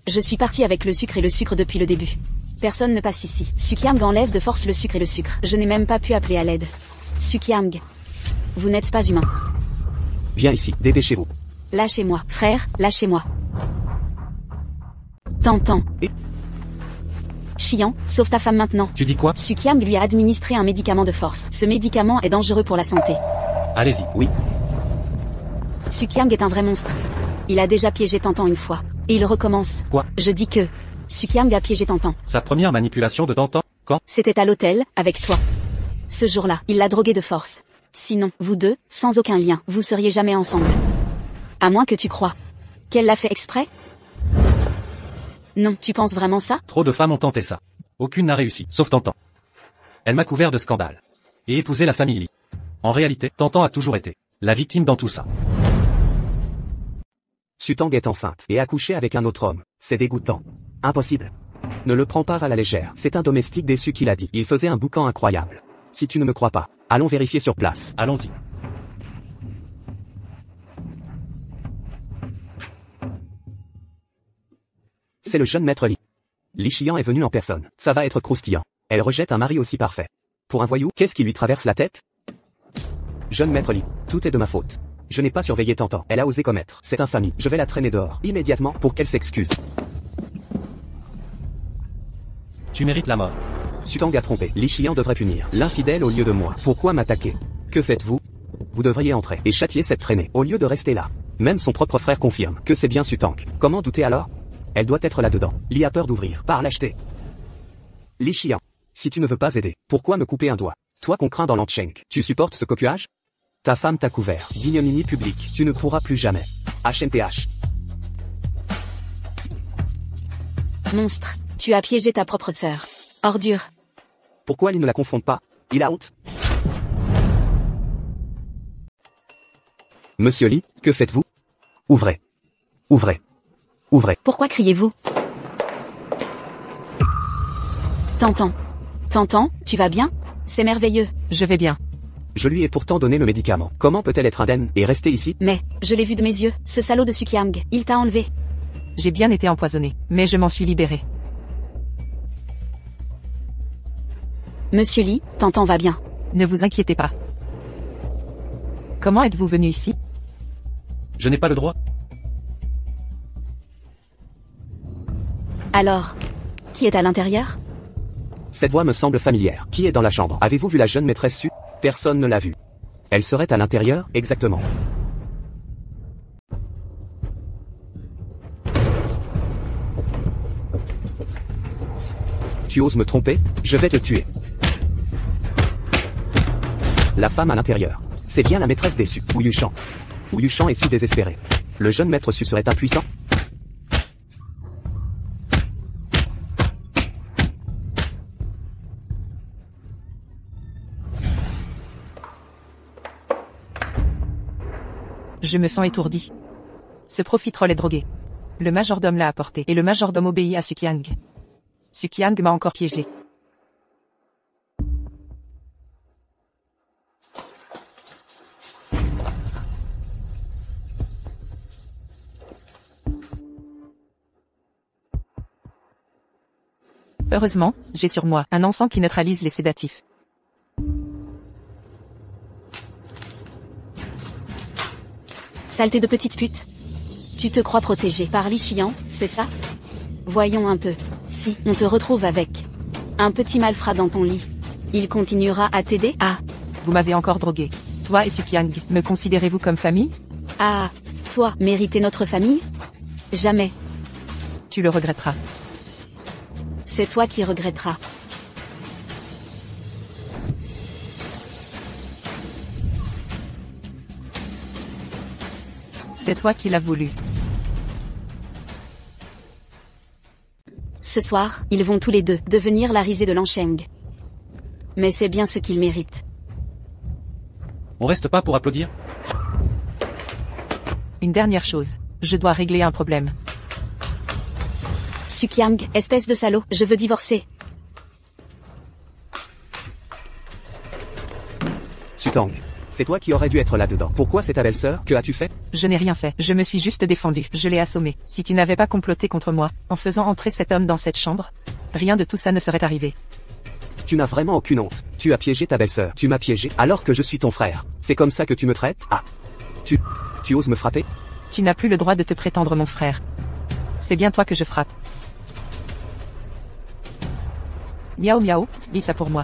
Je suis parti avec le sucre et le sucre depuis le début. Personne ne passe ici. Sukiang enlève de force le sucre et le sucre. Je n'ai même pas pu appeler à l'aide. Sukiang. Vous n'êtes pas humain. Viens ici, dépêchez-vous. Lâchez-moi, frère, lâchez-moi. Tantan. Et Chiant, sauve ta femme maintenant. Tu dis quoi? Sukiang lui a administré un médicament de force. Ce médicament est dangereux pour la santé. Allez-y. Oui. Sukiang est un vrai monstre. Il a déjà piégé Tantan une fois. Et il recommence. Quoi? Je dis que Sukiang a piégé Tantan. Sa première manipulation de Tantan? Quand? C'était à l'hôtel, avec toi. Ce jour-là, il l'a drogué de force. Sinon, vous deux, sans aucun lien, vous seriez jamais ensemble. À moins que tu crois qu'elle l'a fait exprès? Non, tu penses vraiment ça? Trop de femmes ont tenté ça. Aucune n'a réussi, sauf Tantan. Elle m'a couvert de scandales. Et épousé la famille Lee. En réalité, Tantan a toujours été la victime dans tout ça. Sutang est enceinte et accouchée avec un autre homme. C'est dégoûtant. Impossible. Ne le prends pas à la légère. C'est un domestique déçu qui l'a dit. Il faisait un boucan incroyable. Si tu ne me crois pas, allons vérifier sur place. Allons-y. C'est le jeune maître Lee. Li Shiyan est venu en personne. Ça va être croustillant. Elle rejette un mari aussi parfait. Pour un voyou, qu'est-ce qui lui traverse la tête? Jeune maître Lee, tout est de ma faute. Je n'ai pas surveillé Tantan. Elle a osé commettre cette infamie. Je vais la traîner dehors, immédiatement, pour qu'elle s'excuse. Tu mérites la mort. Sutang a trompé. Li Shiyan devrait punir l'infidèle au lieu de moi. Pourquoi m'attaquer? Que faites-vous? Vous devriez entrer et châtier cette traînée, au lieu de rester là. Même son propre frère confirme que c'est bien Sutang. Comment douter alors? Elle doit être là-dedans. Li a peur d'ouvrir, par lâcheté. Li Shiyan, si tu ne veux pas aider, pourquoi me couper un doigt? Toi qu'on craint dans l'Antcheng, tu supportes ce coquillage? Ta femme t'a couvert. D'ignominie publique, tu ne pourras plus jamais. HMTH. Monstre, tu as piégé ta propre sœur. Ordure. Pourquoi Li ne la confronte pas? Il a honte. Monsieur Lee, que faites-vous? Ouvrez. Ouvrez. Ouvrez. Pourquoi criez-vous? Tantan, tu vas bien? C'est merveilleux. Je vais bien. Je lui ai pourtant donné le médicament. Comment peut-elle être indemne et rester ici? Mais, je l'ai vu de mes yeux, ce salaud de Sukiang, il t'a enlevé. J'ai bien été empoisonnée, mais je m'en suis libérée. Monsieur Li, Tantan va bien. Ne vous inquiétez pas. Comment êtes-vous venu ici? Je n'ai pas le droit. Alors, qui est à l'intérieur? Cette voix me semble familière. Qui est dans la chambre? Avez-vous vu la jeune maîtresse Su? Personne ne l'a vue. Elle serait à l'intérieur, exactement. Tu oses me tromper? Je vais te tuer. La femme à l'intérieur. C'est bien la maîtresse des Su, Wu Yuchan. Wu Yuchan est si désespéré. Le jeune maître Su serait impuissant? Je me sens étourdi. Ce profiterole est drogué. Le majordome l'a apporté, et le majordome obéit à Suqiang. Suqiang m'a encore piégé. Heureusement, j'ai sur moi un encens qui neutralise les sédatifs. Saleté de petite pute. Tu te crois protégé par Li Xian, c'est ça? Voyons un peu. Si on te retrouve avec un petit malfrat dans ton lit, il continuera à t'aider? Ah, Vous m'avez encore drogué. Toi et Suqiang, me considérez-vous comme famille? ah, toi, mériter notre famille? Jamais. Tu le regretteras. C'est toi qui regretteras. C'est toi qui l'as voulu. Ce soir, ils vont tous les deux devenir la risée de Lansheng. Mais c'est bien ce qu'ils méritent. On reste pas pour applaudir? Une dernière chose. Je dois régler un problème. Suqiang, espèce de salaud, je veux divorcer. Sutang. C'est toi qui aurais dû être là-dedans. Pourquoi c'est ta belle-sœur? Que as-tu fait? Je n'ai rien fait. Je me suis juste défendu. Je l'ai assommé. Si tu n'avais pas comploté contre moi, en faisant entrer cet homme dans cette chambre, rien de tout ça ne serait arrivé. Tu n'as vraiment aucune honte. Tu as piégé ta belle-sœur. Tu m'as piégé alors que je suis ton frère. C'est comme ça que tu me traites? Ah. Tu oses me frapper? Tu n'as plus le droit de te prétendre mon frère. C'est bien toi que je frappe. Miaou miaou, dis ça pour moi.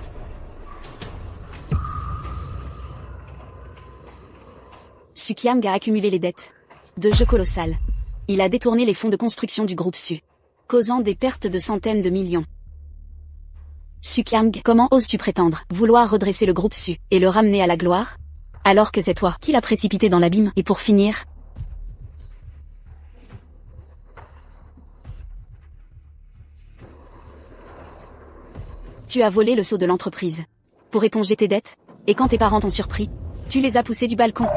Suqiang a accumulé les dettes de jeu colossales. Il a détourné les fonds de construction du groupe Su, causant des pertes de centaines de millions. Suqiang, comment oses-tu prétendre vouloir redresser le groupe Su et le ramener à la gloire, alors que c'est toi qui l'as précipité dans l'abîme? Et pour finir, tu as volé le sceau de l'entreprise pour éponger tes dettes, et quand tes parents t'ont surpris, tu les as poussés du balcon.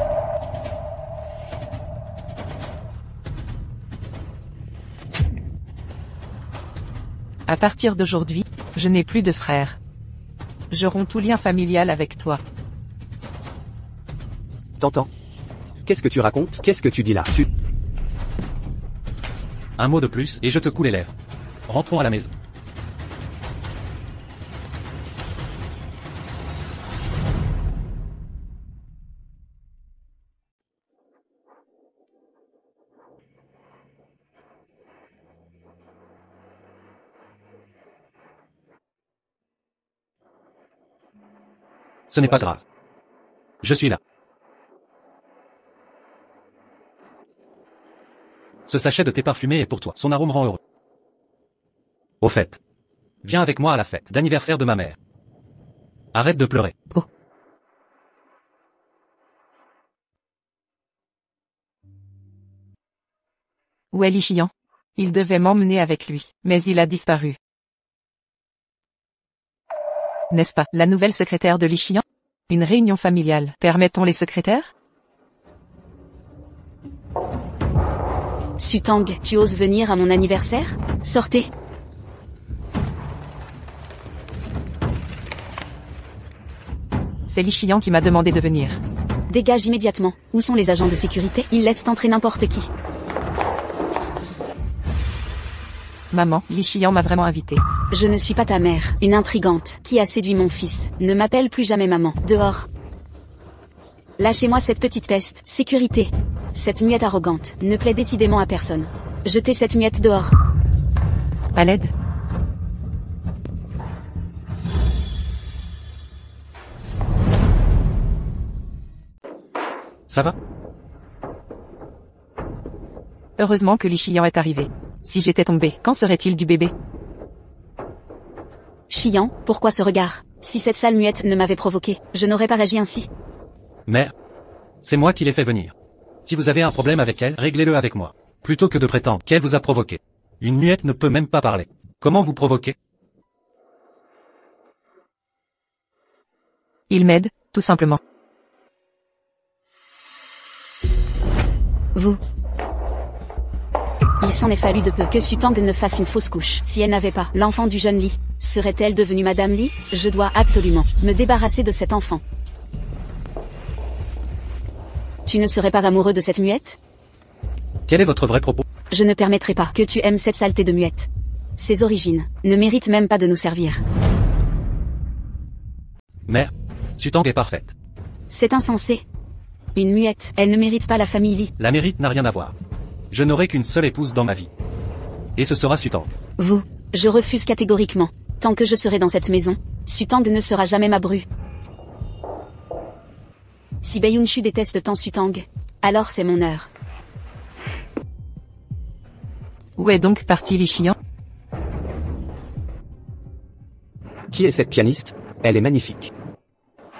À partir d'aujourd'hui, je n'ai plus de frère. Je romps tout lien familial avec toi. T'entends? Qu'est-ce que tu racontes? Qu'est-ce que tu dis là? Un mot de plus, et je te coule les lèvres. Rentrons à la maison. Ce n'est pas grave. Je suis là. Ce sachet de thé parfumé est pour toi. Son arôme rend heureux. Au fait. Viens avec moi à la fête d'anniversaire de ma mère. Arrête de pleurer. Oh. Où est Li Xian? Il devait m'emmener avec lui, mais il a disparu. N'est-ce pas, la nouvelle secrétaire de Li Xian? Une réunion familiale. Permettons les secrétaires? Sutang, tu oses venir à mon anniversaire? Sortez. C'est Li Xian qui m'a demandé de venir. Dégage immédiatement. Où sont les agents de sécurité? Ils laissent entrer n'importe qui. Maman, Li Xian m'a vraiment invité. Je ne suis pas ta mère, une intrigante, qui a séduit mon fils. Ne m'appelle plus jamais maman. Dehors. Lâchez-moi cette petite peste. Sécurité. Cette muette arrogante ne plaît décidément à personne. Jetez cette muette dehors. À l'aide. Ça va? Heureusement que Li Qian est arrivé. Si j'étais tombé, qu'en serait-il du bébé? Qian, pourquoi ce regard? Si cette sale muette ne m'avait provoqué, je n'aurais pas agi ainsi. Mère, c'est moi qui l'ai fait venir. Si vous avez un problème avec elle, réglez-le avec moi. Plutôt que de prétendre qu'elle vous a provoqué. Une muette ne peut même pas parler. Comment vous provoquer? Il m'aide, tout simplement. Vous. Il s'en est fallu de peu que Sutang ne fasse une fausse couche. Si elle n'avait pas l'enfant du jeune Li, serait-elle devenue Madame Li? Je dois absolument me débarrasser de cet enfant. Tu ne serais pas amoureux de cette muette? Quel est votre vrai propos? Je ne permettrai pas que tu aimes cette saleté de muette. Ses origines ne méritent même pas de nous servir. Mère, Sutang est parfaite. C'est insensé. Une muette, elle ne mérite pas la famille Li. La mérite n'a rien à voir. Je n'aurai qu'une seule épouse dans ma vie. Et ce sera Sutang. Vous, je refuse catégoriquement. Tant que je serai dans cette maison, Sutang ne sera jamais ma bru. Si Baiyunshu déteste tant Sutang, alors c'est mon heure. Où est donc parti Li Qian? Qui est cette pianiste? Elle est magnifique.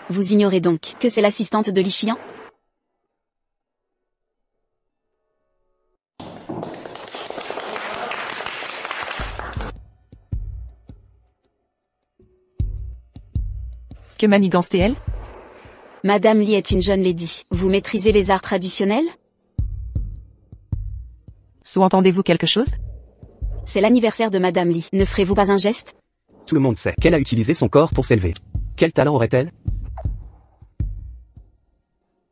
Vous ignorez donc que c'est l'assistante de Li Qian? Que manigance-t-elle? Madame Li est une jeune lady. Vous maîtrisez les arts traditionnels? Sous-entendez-vous quelque chose? C'est l'anniversaire de Madame Li. Ne ferez-vous pas un geste? Tout le monde sait qu'elle a utilisé son corps pour s'élever. Quel talent aurait-elle?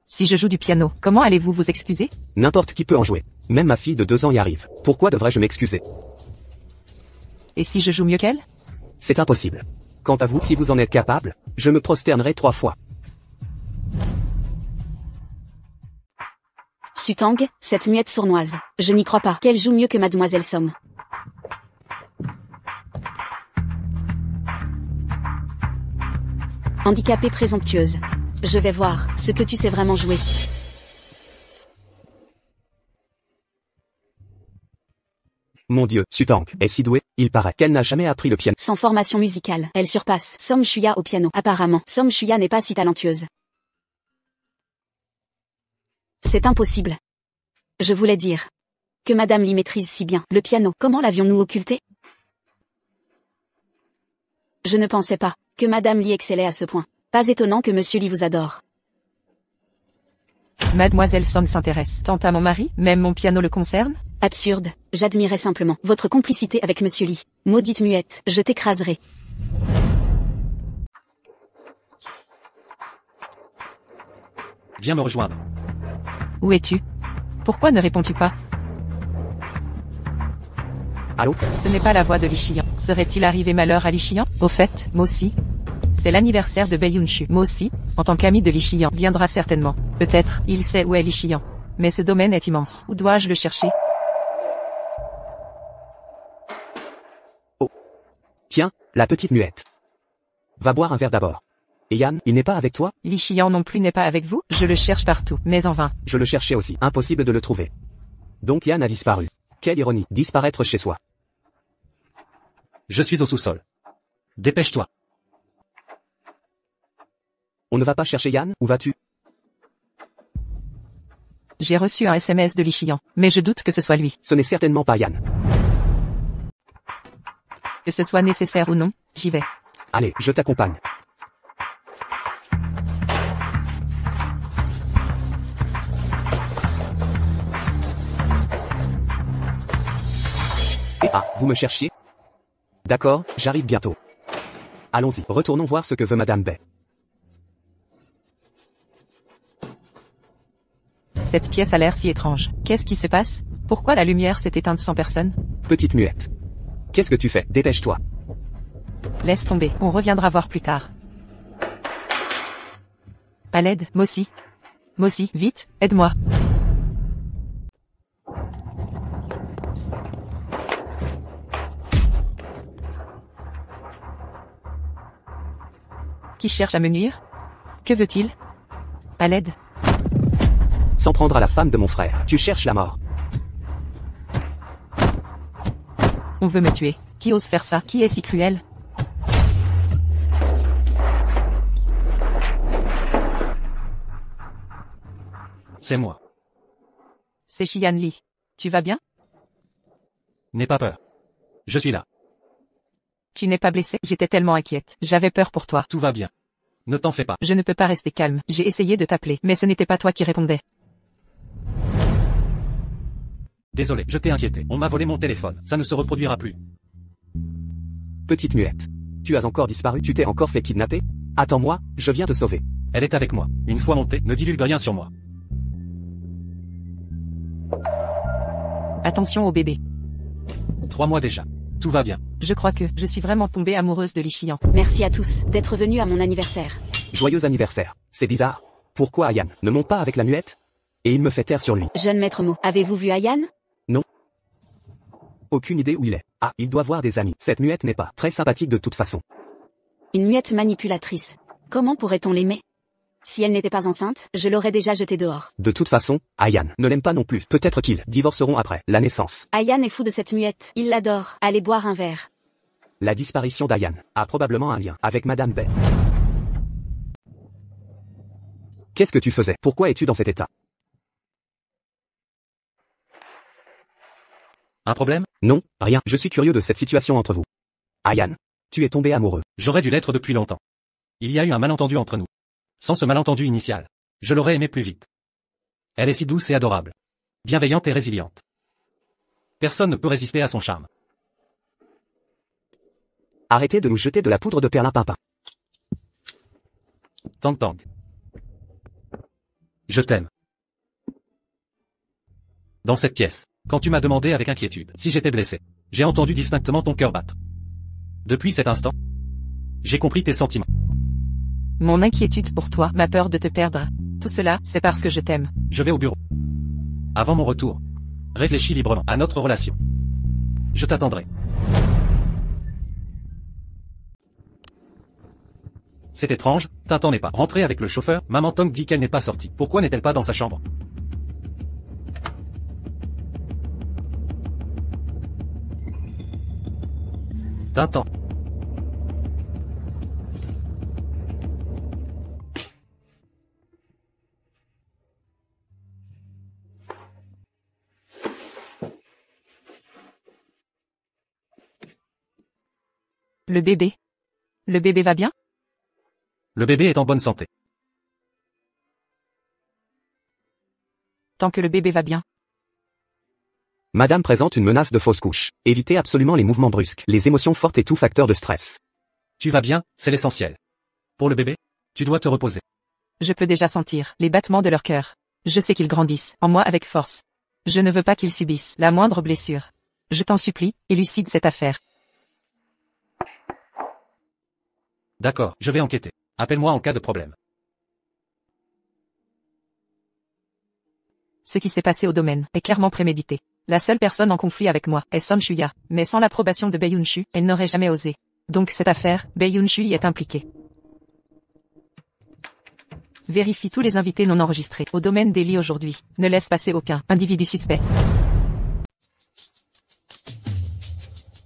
Si je joue du piano, comment allez-vous vous excuser? N'importe qui peut en jouer. Même ma fille de 2 ans y arrive. Pourquoi devrais-je m'excuser? Et si je joue mieux qu'elle? C'est impossible. Quant à vous, si vous en êtes capable, je me prosternerai 3 fois. Sutang, cette muette sournoise. Je n'y crois pas qu'elle joue mieux que Mademoiselle Somme. Handicapée présomptueuse. Je vais voir ce que tu sais vraiment jouer. Mon Dieu, Sutang est si douée, il paraît qu'elle n'a jamais appris le piano. Sans formation musicale, elle surpasse Somme Shuya au piano. Apparemment, Somme Shuya n'est pas si talentueuse. C'est impossible. Je voulais dire que Madame Li maîtrise si bien le piano. Comment l'avions-nous occulté? Je ne pensais pas que Madame Li excellait à ce point. Pas étonnant que Monsieur Li vous adore. Mademoiselle Somme s'intéresse tant à mon mari, même mon piano le concerne? Absurde. J'admirais simplement votre complicité avec Monsieur Li. Maudite muette, je t'écraserai. Viens me rejoindre. Où es-tu? Pourquoi ne réponds-tu pas? Allô? Ce n'est pas la voix de Li Qian. Serait-il arrivé malheur à Li Qian? Au fait, moi aussi. C'est l'anniversaire de Baiyunshu. Moi aussi, en tant qu'ami de Li Qian, viendra certainement. Peut-être, il sait où est Li Qian. Mais ce domaine est immense. Où dois-je le chercher? Oh. Tiens, la petite muette. Va boire un verre d'abord. Et Yann, il n'est pas avec toi? Li Qian non plus n'est pas avec vous? Je le cherche partout, mais en vain. Je le cherchais aussi. Impossible de le trouver. Donc Yann a disparu. Quelle ironie, disparaître chez soi. Je suis au sous-sol. Dépêche-toi. On ne va pas chercher Yann? Où vas-tu? J'ai reçu un SMS de Li Qian, mais je doute que ce soit lui. Ce n'est certainement pas Yann. Que ce soit nécessaire ou non, j'y vais. Allez, je t'accompagne. Et ah, vous me cherchiez? D'accord, j'arrive bientôt. Allons-y, retournons voir ce que veut Madame Bay. Cette pièce a l'air si étrange. Qu'est-ce qui se passe? Pourquoi la lumière s'est éteinte sans personne? Petite muette. Qu'est-ce que tu fais? Dépêche-toi. Laisse tomber, on reviendra voir plus tard. À l'aide, Mossy. Mossy, vite, aide-moi. Qui cherche à me nuire? Que veut-il? À l'aide. S'en prendre à la femme de mon frère. Tu cherches la mort. On veut me tuer. Qui ose faire ça? Qui est si cruel? C'est moi. C'est Xian Li. Tu vas bien? N'aie pas peur. Je suis là. Tu n'es pas blessé? J'étais tellement inquiète. J'avais peur pour toi. Tout va bien. Ne t'en fais pas. Je ne peux pas rester calme. J'ai essayé de t'appeler, mais ce n'était pas toi qui répondais. Désolé, je t'ai inquiété. On m'a volé mon téléphone. Ça ne se reproduira plus. Petite muette. Tu as encore disparu, tu t'es encore fait kidnapper? Attends-moi, je viens te sauver. Elle est avec moi. Une fois montée, ne divulgue rien sur moi. Attention au bébé. 3 mois déjà. Tout va bien. Je crois que je suis vraiment tombée amoureuse de Li Xian. Merci à tous d'être venus à mon anniversaire. Joyeux anniversaire. C'est bizarre. Pourquoi Ayan ne monte pas avec la muette? Et il me fait taire sur lui. Jeune maître Mo, avez-vous vu Ayan? Non. Aucune idée où il est. Ah, il doit voir des amis. Cette muette n'est pas très sympathique de toute façon. Une muette manipulatrice. Comment pourrait-on l'aimer? Si elle n'était pas enceinte, je l'aurais déjà jetée dehors. De toute façon, Ayan ne l'aime pas non plus. Peut-être qu'ils divorceront après la naissance. Ayan est fou de cette muette. Il l'adore. Allez boire un verre. La disparition d'Ayan a probablement un lien avec Madame Bay. Qu'est-ce que tu faisais? Pourquoi es-tu dans cet état? Un problème? Non, rien. Je suis curieux de cette situation entre vous. Ayan, tu es tombé amoureux. J'aurais dû l'être depuis longtemps. Il y a eu un malentendu entre nous. Sans ce malentendu initial, je l'aurais aimée plus vite. Elle est si douce et adorable. Bienveillante et résiliente. Personne ne peut résister à son charme. Arrêtez de nous jeter de la poudre de perlimpinpin. Tang Tang. Je t'aime. Dans cette pièce, quand tu m'as demandé avec inquiétude si j'étais blessé, j'ai entendu distinctement ton cœur battre. Depuis cet instant, j'ai compris tes sentiments. Mon inquiétude pour toi, ma peur de te perdre. Tout cela, c'est parce que je t'aime. Je vais au bureau. Avant mon retour, réfléchis librement à notre relation. Je t'attendrai. C'est étrange, Tintin n'est pas rentré avec le chauffeur, Maman Tong dit qu'elle n'est pas sortie. Pourquoi n'est-elle pas dans sa chambre? Tintin. Le bébé. Le bébé va bien? Le bébé est en bonne santé. Tant que le bébé va bien. Madame présente une menace de fausse couche. Évitez absolument les mouvements brusques, les émotions fortes et tout facteur de stress. Tu vas bien, c'est l'essentiel. Pour le bébé, tu dois te reposer. Je peux déjà sentir les battements de leur cœur. Je sais qu'ils grandissent en moi avec force. Je ne veux pas qu'ils subissent la moindre blessure. Je t'en supplie, élucide cette affaire. D'accord, je vais enquêter. Appelle-moi en cas de problème. Ce qui s'est passé au domaine est clairement prémédité. La seule personne en conflit avec moi est Son Shuya, mais sans l'approbation de Bei Yunshu, elle n'aurait jamais osé. Donc cette affaire, Bei Yunshu y est impliqué. Vérifie tous les invités non enregistrés au domaine d'Eli aujourd'hui. Ne laisse passer aucun individu suspect.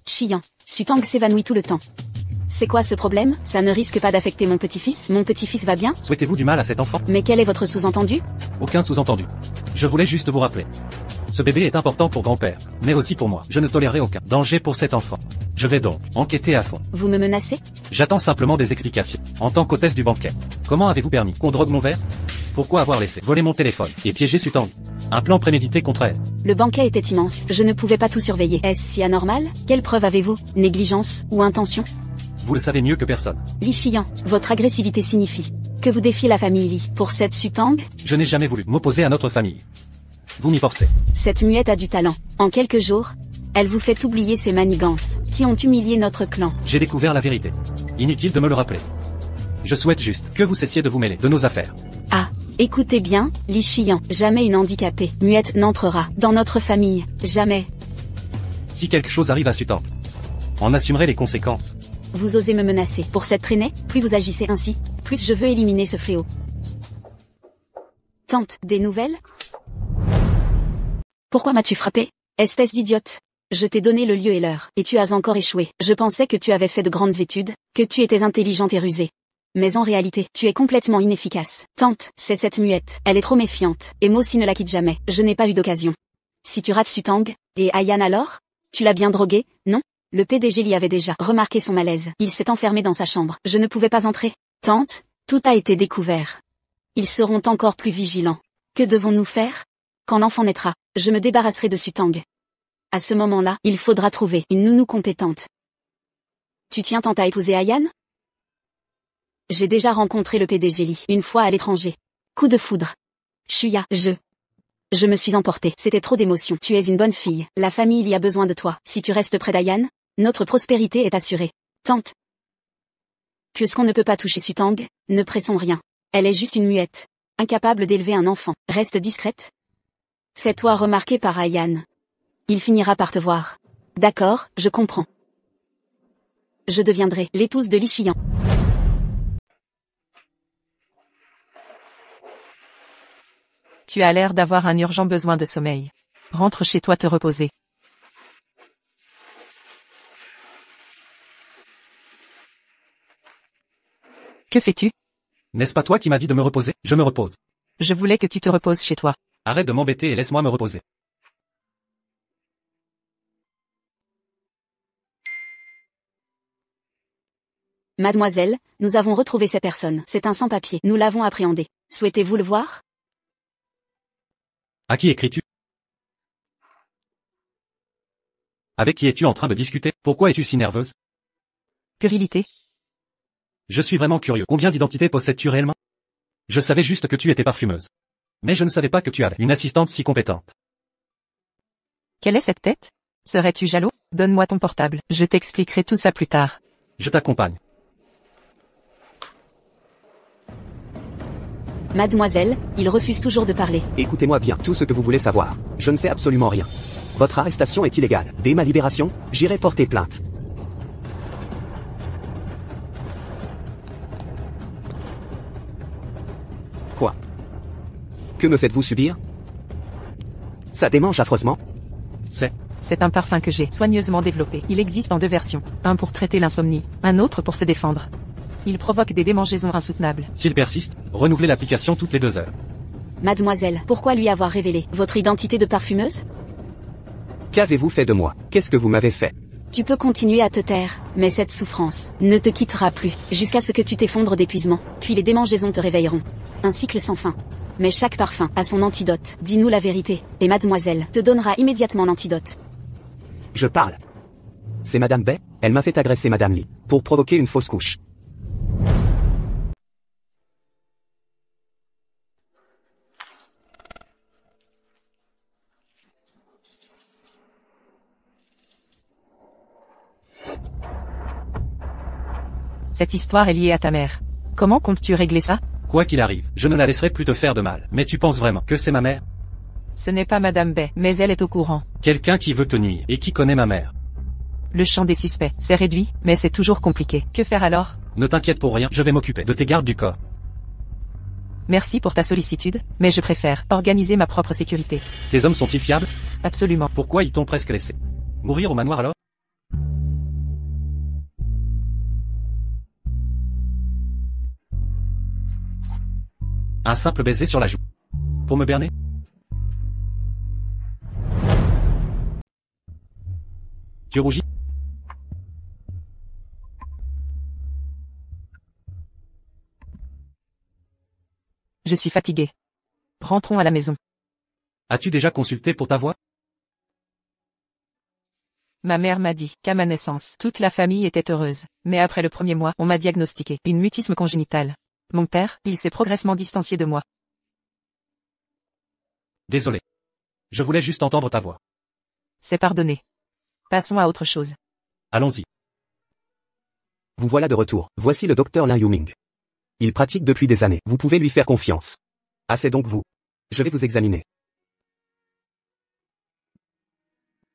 Xian, Sutang s'évanouit tout le temps. C'est quoi ce problème? Ça ne risque pas d'affecter mon petit-fils? Mon petit-fils va bien? Souhaitez-vous du mal à cet enfant? Mais quel est votre sous-entendu? Aucun sous-entendu. Je voulais juste vous rappeler. Ce bébé est important pour grand-père, mais aussi pour moi. Je ne tolérerai aucun danger pour cet enfant. Je vais donc enquêter à fond. Vous me menacez? J'attends simplement des explications. En tant qu'hôtesse du banquet, comment avez-vous permis qu'on drogue mon verre? Pourquoi avoir laissé voler mon téléphone et piéger Sutang? Un plan prémédité contre elle. Le banquet était immense, je ne pouvais pas tout surveiller. Est-ce si anormal? Quelle preuve avez-vous? Négligence ou intention? Vous le savez mieux que personne. Li Xian, votre agressivité signifie que vous défiez la famille Li. Pour cette Sutang? Je n'ai jamais voulu m'opposer à notre famille. Vous m'y forcez. Cette muette a du talent. En quelques jours, Elle vous fait oublier ces manigances, qui ont humilié notre clan. J'ai découvert la vérité. Inutile de me le rappeler. Je souhaite juste que vous cessiez de vous mêler de nos affaires. Ah, écoutez bien, Li Shiyan, jamais une handicapée, muette n'entrera dans notre famille, jamais. Si quelque chose arrive à Sutang, on assumerait les conséquences. Vous osez me menacer pour cette traînée, plus vous agissez ainsi, plus je veux éliminer ce fléau. Tante, des nouvelles? Pourquoi m'as-tu frappé? Espèce d'idiote. Je t'ai donné le lieu et l'heure, et tu as encore échoué. Je pensais que tu avais fait de grandes études, que tu étais intelligente et rusée. Mais en réalité, tu es complètement inefficace. Tante, c'est cette muette, elle est trop méfiante, et moi aussi ne la quitte jamais, je n'ai pas eu d'occasion. Si tu rates Sutang, et Ayan alors? Tu l'as bien drogué, non? Le PDG l'y avait déjà remarqué son malaise. Il s'est enfermé dans sa chambre. Je ne pouvais pas entrer. Tante, tout a été découvert. Ils seront encore plus vigilants. Que devons-nous faire? Quand l'enfant naîtra, je me débarrasserai de Sutang. À ce moment-là, il faudra trouver une nounou compétente. Tu tiens tant à épouser Ayan? J'ai déjà rencontré le PDG Li, une fois à l'étranger. Coup de foudre. Shuya, je me suis emportée. C'était trop d'émotions. Tu es une bonne fille. La famille y a besoin de toi. Si tu restes près d'Ayan, notre prospérité est assurée. Tante. Puisqu'on ne peut pas toucher Sutang, ne pressons rien. Elle est juste une muette. Incapable d'élever un enfant. Reste discrète. Fais-toi remarquer par Ayan. Il finira par te voir. D'accord, je comprends. Je deviendrai l'épouse de Li Shiyan. Tu as l'air d'avoir un urgent besoin de sommeil. Rentre chez toi te reposer. Que fais-tu? N'est-ce pas toi qui m'as dit de me reposer? Je me repose. Je voulais que tu te reposes chez toi. Arrête de m'embêter et laisse-moi me reposer. Mademoiselle, nous avons retrouvé ces personnes. C'est un sans-papier. Nous l'avons appréhendé. Souhaitez-vous le voir? À qui écris-tu? Avec qui es-tu en train de discuter? Pourquoi es-tu si nerveuse? Puérilité. Je suis vraiment curieux. Combien d'identités possèdes-tu réellement? Je savais juste que tu étais parfumeuse. Mais je ne savais pas que tu avais une assistante si compétente. Quelle est cette tête? Serais-tu jaloux? Donne-moi ton portable. Je t'expliquerai tout ça plus tard. Je t'accompagne. Mademoiselle, il refuse toujours de parler. Écoutez-moi bien, tout ce que vous voulez savoir. Je ne sais absolument rien. Votre arrestation est illégale. Dès ma libération, j'irai porter plainte. Quoi? Que me faites-vous subir? Ça démange affreusement. C'est un parfum que j'ai soigneusement développé. Il existe en deux versions. Un pour traiter l'insomnie, un autre pour se défendre. Il provoque des démangeaisons insoutenables. S'il persiste, renouvelez l'application toutes les 2 heures. Mademoiselle, pourquoi lui avoir révélé votre identité de parfumeuse? Qu'avez-vous fait de moi? Qu'est-ce que vous m'avez fait? Tu peux continuer à te taire, mais cette souffrance ne te quittera plus, jusqu'à ce que tu t'effondres d'épuisement, puis les démangeaisons te réveilleront. Un cycle sans fin. Mais chaque parfum a son antidote. Dis-nous la vérité, et mademoiselle te donnera immédiatement l'antidote. Je parle. C'est Madame Bay, elle m'a fait agresser Madame Li, pour provoquer une fausse couche. Cette histoire est liée à ta mère. Comment comptes-tu régler ça? Quoi qu'il arrive, je ne la laisserai plus te faire de mal. Mais tu penses vraiment que c'est ma mère? Ce n'est pas Madame Bay, mais elle est au courant. Quelqu'un qui veut te nuire et qui connaît ma mère. Le champ des suspects, c'est réduit, mais c'est toujours compliqué. Que faire alors? Ne t'inquiète pour rien, je vais m'occuper de tes gardes du corps. Merci pour ta sollicitude, mais je préfère organiser ma propre sécurité. Tes hommes sont-ils fiables? Absolument. Pourquoi ils t'ont presque laissé mourir au manoir alors? Un simple baiser sur la joue. Pour me berner? Tu rougis? Je suis fatigué. Rentrons à la maison. As-tu déjà consulté pour ta voix? Ma mère m'a dit qu'à ma naissance, toute la famille était heureuse. Mais après le premier mois, on m'a diagnostiqué une mutisme congénitale. Mon père, il s'est progressivement distancié de moi. Désolé. Je voulais juste entendre ta voix. C'est pardonné. Passons à autre chose. Allons-y. Vous voilà de retour. Voici le docteur Lin Yuming. Il pratique depuis des années. Vous pouvez lui faire confiance. Ah, c'est donc vous. Je vais vous examiner.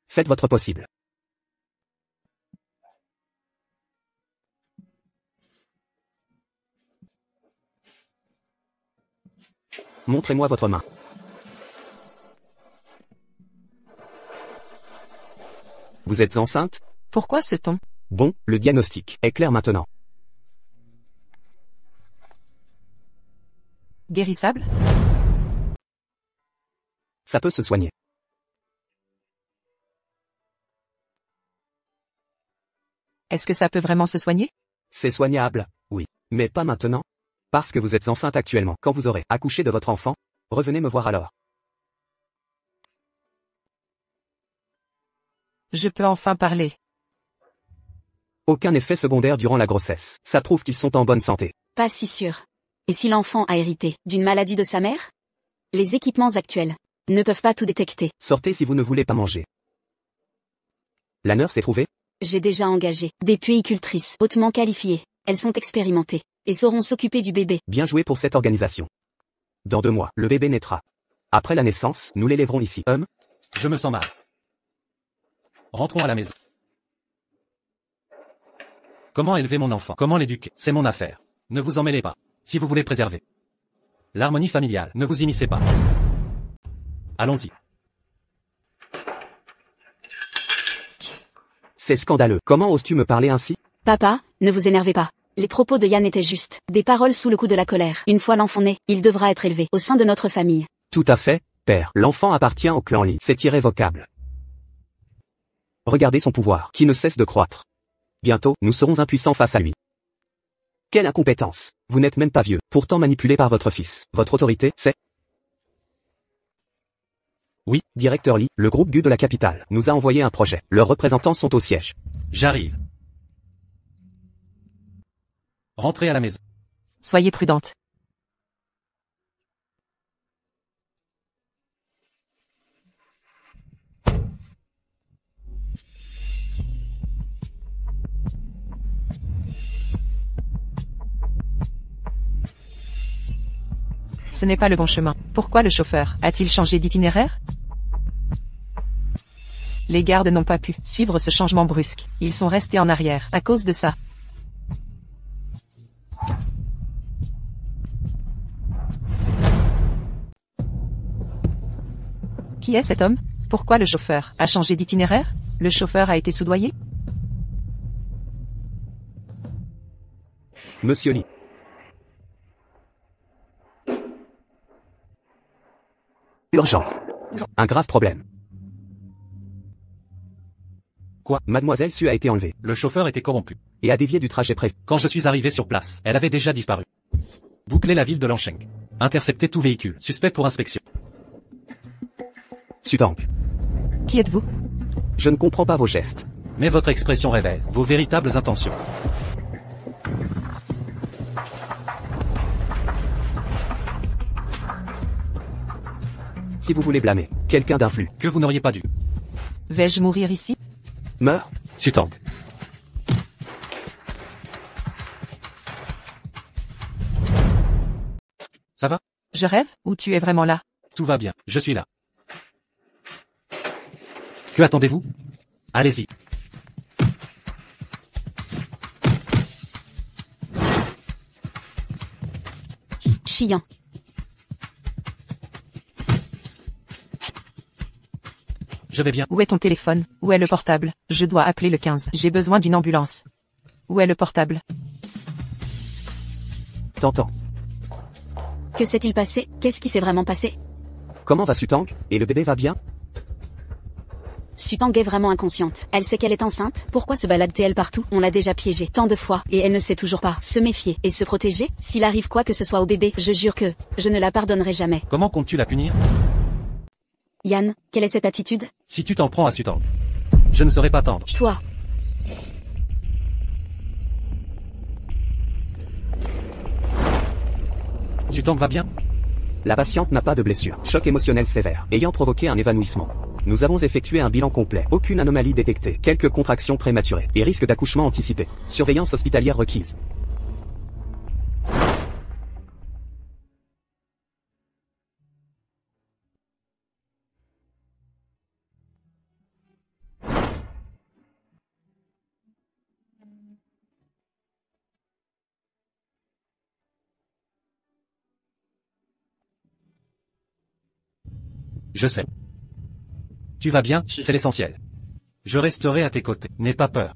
Faites votre possible. Montrez-moi votre main. Vous êtes enceinte? Pourquoi ce ton? Bon, le diagnostic est clair maintenant. Guérissable? Ça peut se soigner. Est-ce que ça peut vraiment se soigner? C'est soignable, oui. Mais pas maintenant. Parce que vous êtes enceinte actuellement. Quand vous aurez accouché de votre enfant, revenez me voir alors. Je peux enfin parler. Aucun effet secondaire durant la grossesse. Ça prouve qu'ils sont en bonne santé. Pas si sûr. Et si l'enfant a hérité d'une maladie de sa mère? Les équipements actuels ne peuvent pas tout détecter. Sortez si vous ne voulez pas manger. La nurse est trouvée? J'ai déjà engagé des puéricultrices hautement qualifiées. Elles sont expérimentées et sauront s'occuper du bébé. Bien joué pour cette organisation. Dans 2 mois, le bébé naîtra. Après la naissance, nous l'élèverons ici. Je me sens mal. Rentrons à la maison. Comment élever mon enfant? Comment l'éduquer? C'est mon affaire. Ne vous en mêlez pas. Si vous voulez préserver l'harmonie familiale, ne vous immiscez pas. Allons-y. C'est scandaleux. Comment oses-tu me parler ainsi? Papa, ne vous énervez pas. Les propos de Yann étaient justes. Des paroles sous le coup de la colère. Une fois l'enfant né, il devra être élevé au sein de notre famille. Tout à fait, père. L'enfant appartient au clan Li. C'est irrévocable. Regardez son pouvoir, qui ne cesse de croître. Bientôt, nous serons impuissants face à lui. Quelle incompétence! Vous n'êtes même pas vieux, pourtant manipulé par votre fils. Votre autorité, c'est... Oui, directeur Li, le groupe GU de la capitale, nous a envoyé un projet. Leurs représentants sont au siège. J'arrive. Rentrez à la maison. Soyez prudente. Ce n'est pas le bon chemin. Pourquoi le chauffeur a-t-il changé d'itinéraire? Les gardes n'ont pas pu suivre ce changement brusque. Ils sont restés en arrière à cause de ça. Qui est cet homme? Pourquoi le chauffeur a changé d'itinéraire? Le chauffeur a été soudoyé? Monsieur Li. Urgent. Un grave problème. Quoi? Mademoiselle Su a été enlevée. Le chauffeur était corrompu. Et a dévié du trajet prévu. Quand je suis arrivé sur place, elle avait déjà disparu. Bouclez la ville de Lansheng. Interceptez tout véhicule suspect pour inspection. Sutang. Qui êtes-vous? Je ne comprends pas vos gestes. Mais votre expression révèle vos véritables intentions. Si vous voulez blâmer quelqu'un d'influent. Que vous n'auriez pas dû. Vais-je mourir ici? Meurs. Sutang. Ça va? Je rêve, ou tu es vraiment là? Tout va bien, je suis là. Que attendez-vous? Allez-y. Chiant. Je vais bien. Où est ton téléphone? Où est le portable? Je dois appeler le 15. J'ai besoin d'une ambulance. Où est le portable? T'entends. Que s'est-il passé? Qu'est-ce qui s'est vraiment passé? Comment va Sutang? Et le bébé va bien? Sutang est vraiment inconsciente. Elle sait qu'elle est enceinte. Pourquoi se balade-t-elle partout? On l'a déjà piégée tant de fois, et elle ne sait toujours pas se méfier et se protéger. S'il arrive quoi que ce soit au bébé, je jure que je ne la pardonnerai jamais. Comment comptes-tu la punir? Yann, quelle est cette attitude? Si tu t'en prends à Sutang, je ne saurais pas tendre. Toi. Sutang va bien? La patiente n'a pas de blessure. Choc émotionnel sévère, ayant provoqué un évanouissement. Nous avons effectué un bilan complet. Aucune anomalie détectée. Quelques contractions prématurées. Et risque d'accouchement anticipé. Surveillance hospitalière requise. Je sais. Tu vas bien, c'est l'essentiel. Je resterai à tes côtés. N'aie pas peur.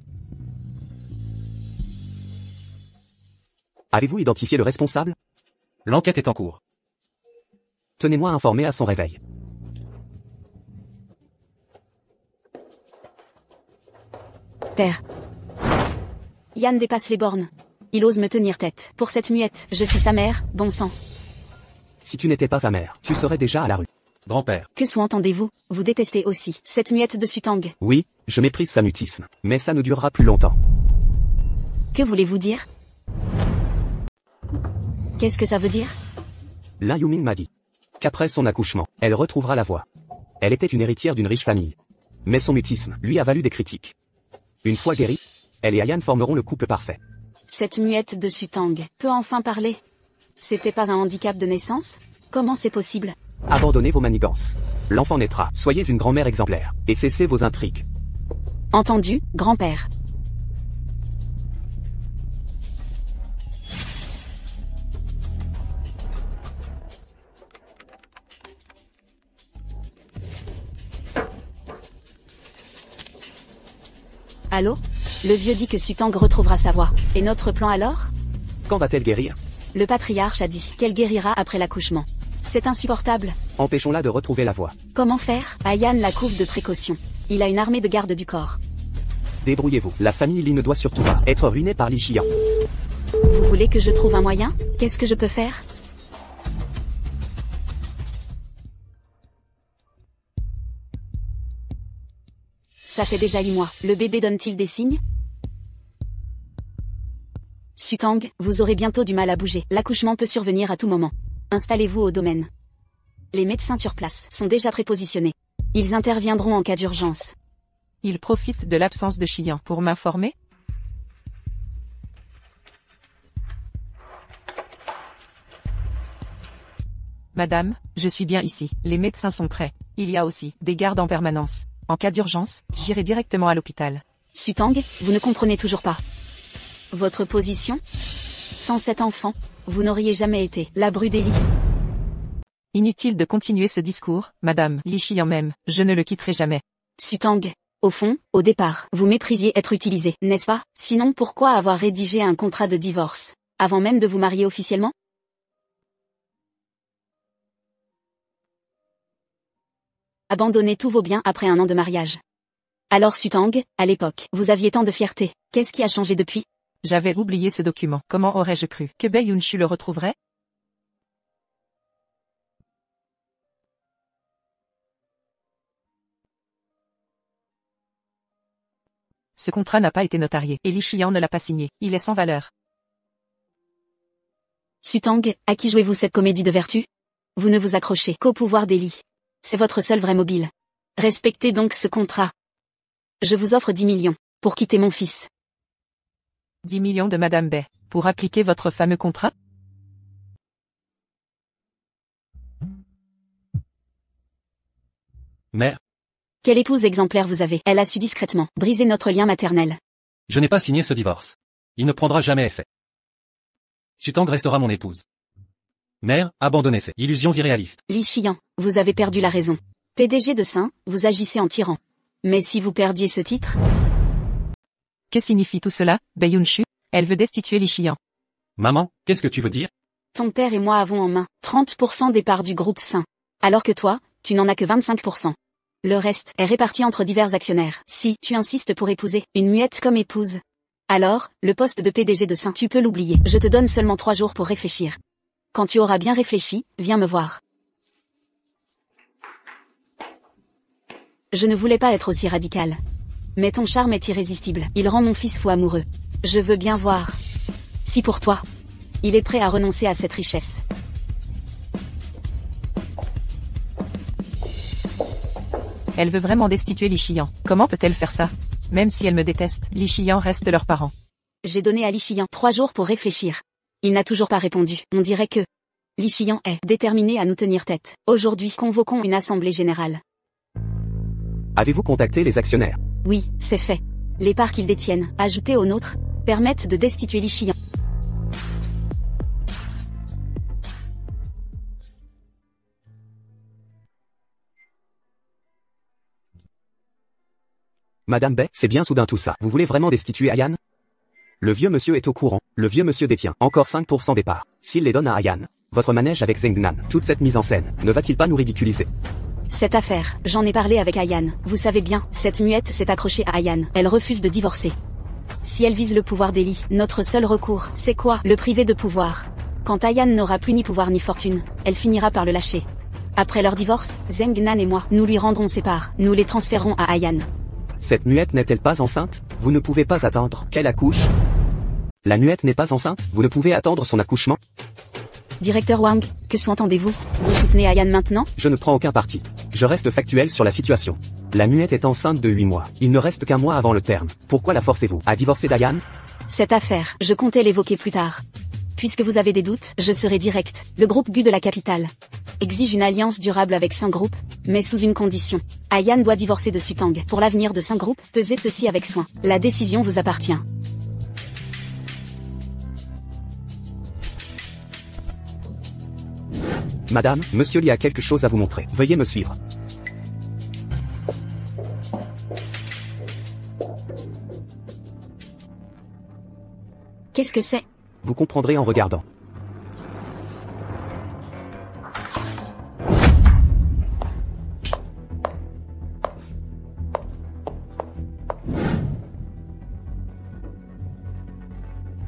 Avez-vous identifié le responsable? L'enquête est en cours. Tenez-moi informé à son réveil. Père. Yann dépasse les bornes. Il ose me tenir tête. Pour cette muette, je suis sa mère, bon sang. Si tu n'étais pas sa mère, tu serais déjà à la rue. Grand-père. Que sous-entendez-vous? Vous détestez aussi cette muette de Sutang. Oui, je méprise sa mutisme. Mais ça ne durera plus longtemps. Que voulez-vous dire? Qu'est-ce que ça veut dire? Lin Yuming m'a dit qu'après son accouchement, elle retrouvera la voix. Elle était une héritière d'une riche famille. Mais son mutisme lui a valu des critiques. Une fois guérie, elle et Ayan formeront le couple parfait. Cette muette de Sutang peut enfin parler. C'était pas un handicap de naissance? Comment c'est possible? Abandonnez vos manigances. L'enfant naîtra. Soyez une grand-mère exemplaire. Et cessez vos intrigues. Entendu, grand-père. Allô? Le vieux dit que Sutang retrouvera sa voix. Et notre plan alors? Quand va-t-elle guérir? Le patriarche a dit qu'elle guérira après l'accouchement. C'est insupportable. Empêchons-la de retrouver la voix. Comment faire? Ayan la couvre de précaution. Il a une armée de gardes du corps. Débrouillez-vous. La famille Li ne doit surtout pas être ruinée par Li Xian. Vous voulez que je trouve un moyen? Qu'est-ce que je peux faire? Ça fait déjà 8 mois. Le bébé donne-t-il des signes? Sutang, vous aurez bientôt du mal à bouger. L'accouchement peut survenir à tout moment. Installez-vous au domaine. Les médecins sur place sont déjà prépositionnés. Ils interviendront en cas d'urgence. Il profite de l'absence de Xian pour m'informer? Madame, je suis bien ici. Les médecins sont prêts. Il y a aussi des gardes en permanence. En cas d'urgence, j'irai directement à l'hôpital. Sutang, vous ne comprenez toujours pas. Votre position? Sans cet enfant, vous n'auriez jamais été la bru d'Eli. Inutile de continuer ce discours, madame. Li Xian même, je ne le quitterai jamais. Sutang, au fond, au départ, vous méprisiez être utilisé, n'est-ce pas? Sinon pourquoi avoir rédigé un contrat de divorce, avant même de vous marier officiellement? Abandonnez tous vos biens après un an de mariage. Alors Sutang, à l'époque, vous aviez tant de fierté. Qu'est-ce qui a changé depuis? J'avais oublié ce document. Comment aurais-je cru que Bae Yunshu le retrouverait? Ce contrat n'a pas été notarié, et Li Xian ne l'a pas signé. Il est sans valeur. Sutang, à qui jouez-vous cette comédie de vertu? Vous ne vous accrochez qu'au pouvoir d'Eli. C'est votre seul vrai mobile. Respectez donc ce contrat. Je vous offre 10 millions, pour quitter mon fils. 10 millions de madame Bae, pour appliquer votre fameux contrat? Mère, Quelle épouse exemplaire vous avez? Elle a su discrètement briser notre lien maternel. je n'ai pas signé ce divorce. Il ne prendra jamais effet. Sutang restera mon épouse. Mère, abandonnez ces illusions irréalistes. Li Xian, vous avez perdu la raison. PDG de Saint, vous agissez en tyran. Mais si vous perdiez ce titre? Que signifie tout cela, Bae Yunshu? Elle veut destituer Li Xian. Maman, qu'est-ce que tu veux dire? Ton père et moi avons en main 30% des parts du groupe Saint. Alors que toi, tu n'en as que 25%. Le reste est réparti entre divers actionnaires. Si tu insistes pour épouser une muette comme épouse, alors, le poste de PDG de Saint, tu peux l'oublier. Je te donne seulement 3 jours pour réfléchir. Quand tu auras bien réfléchi, viens me voir. Je ne voulais pas être aussi radical. Mais ton charme est irrésistible. Il rend mon fils fou amoureux. Je veux bien voir. Si pour toi, il est prêt à renoncer à cette richesse. Elle veut vraiment destituer Li Qian. Comment peut-elle faire ça? Même si elle me déteste, Li Qian reste leurs parents. J'ai donné à Li Qian 3 jours pour réfléchir. Il n'a toujours pas répondu. On dirait que Li Qian est déterminé à nous tenir tête. Aujourd'hui, convoquons une assemblée générale. Avez-vous contacté les actionnaires? Oui, c'est fait. Les parts qu'ils détiennent, ajoutées aux nôtres, permettent de destituer Li Qian. Madame Bay, c'est bien soudain tout ça. Vous voulez vraiment destituer Ayan? Le vieux monsieur est au courant. Le vieux monsieur détient encore 5% des parts. S'il les donne à Ayan, votre manège avec Zengnan, toute cette mise en scène, ne va-t-il pas nous ridiculiser? Cette affaire, j'en ai parlé avec Ayan. Vous savez bien, cette muette s'est accrochée à Ayan. Elle refuse de divorcer. Si elle vise le pouvoir d'Eli, notre seul recours, c'est quoi? Le priver de pouvoir. Quand Ayan n'aura plus ni pouvoir ni fortune, elle finira par le lâcher. Après leur divorce, Zengnan et moi, nous lui rendrons ses parts. Nous les transférons à Ayan. Cette muette n'est-elle pas enceinte? Vous ne pouvez pas attendre qu'elle accouche? La muette n'est pas enceinte? Vous ne pouvez attendre son accouchement? Directeur Wang, que sous-entendez-vous? Vous soutenez Ayan maintenant? Je ne prends aucun parti. Je reste factuel sur la situation. La muette est enceinte de 8 mois. Il ne reste qu'un mois avant le terme. Pourquoi la forcez-vous à divorcer d'Ayan? Cette affaire, je comptais l'évoquer plus tard. Puisque vous avez des doutes, je serai direct. Le groupe GU de la capitale exige une alliance durable avec Sun Group, mais sous une condition. Ayan doit divorcer de Sutang. Pour l'avenir de Sun Group, pesez ceci avec soin. La décision vous appartient. Madame, monsieur Li a quelque chose à vous montrer. Veuillez me suivre. Qu'est-ce que c'est? Vous comprendrez en regardant.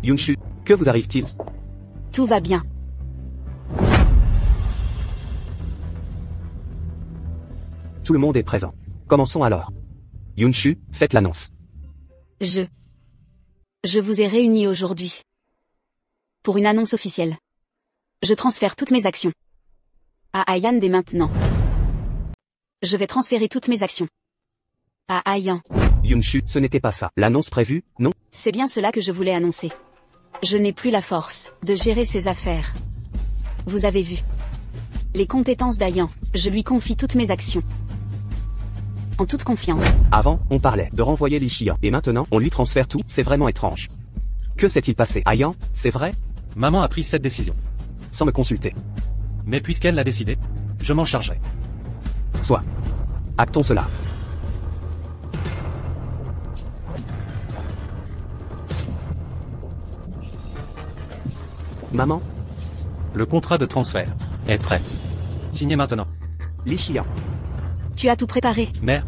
Yunshu, que vous arrive-t-il? Tout va bien. Tout le monde est présent. Commençons alors. Yunshu, faites l'annonce. Je vous ai réunis aujourd'hui pour une annonce officielle. Je transfère toutes mes actions à Ayan dès maintenant. Je vais transférer toutes mes actions à Ayan. Yunshu, ce n'était pas ça. L'annonce prévue, non? C'est bien cela que je voulais annoncer. Je n'ai plus la force de gérer ces affaires. Vous avez vu les compétences d'Ayan. Je lui confie toutes mes actions. En toute confiance. Avant, on parlait de renvoyer Li Qian. Et maintenant, on lui transfère tout. C'est vraiment étrange. Que s'est-il passé? Ayan, c'est vrai? Maman a pris cette décision. Sans me consulter. Mais puisqu'elle l'a décidé, je m'en chargerai. Soit. Actons cela. Maman? Le contrat de transfert est prêt. Signé maintenant. Li Qian. Tu as tout préparé. Mère,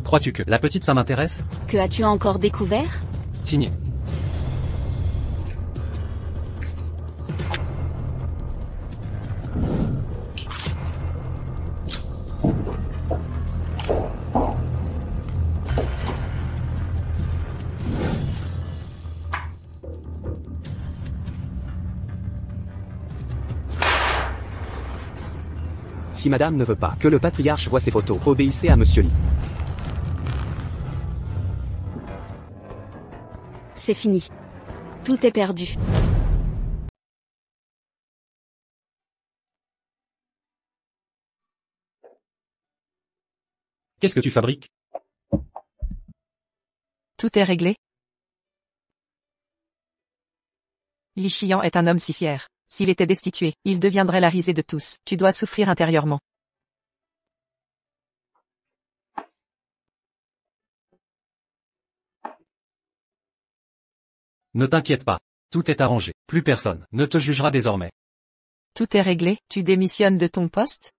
crois-tu que la petite ça m'intéresse? Que as-tu encore découvert? Signé. Si madame ne veut pas que le patriarche voie ses photos, obéissez à monsieur Li. C'est fini. Tout est perdu. Qu'est-ce que tu fabriques? Tout est réglé. Li Qian est un homme si fier. S'il était destitué, il deviendrait la risée de tous. Tu dois souffrir intérieurement. Ne t'inquiète pas. Tout est arrangé. Plus personne ne te jugera désormais. Tout est réglé, tu démissionnes de ton poste?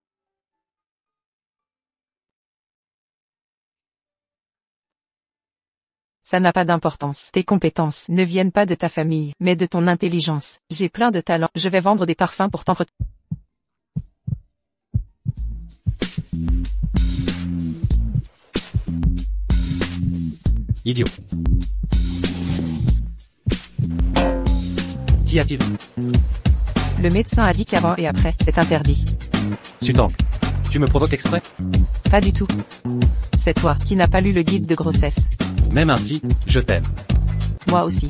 Ça n'a pas d'importance. Tes compétences ne viennent pas de ta famille, mais de ton intelligence. J'ai plein de talent. Je vais vendre des parfums pour t'entretenir. Idiot. Qu'y a-t-il? Le médecin a dit qu'avant et après, c'est interdit. Sutang, Tu me provoques exprès? Pas du tout. C'est toi qui n'as pas lu le guide de grossesse. Même ainsi, je t'aime. Moi aussi.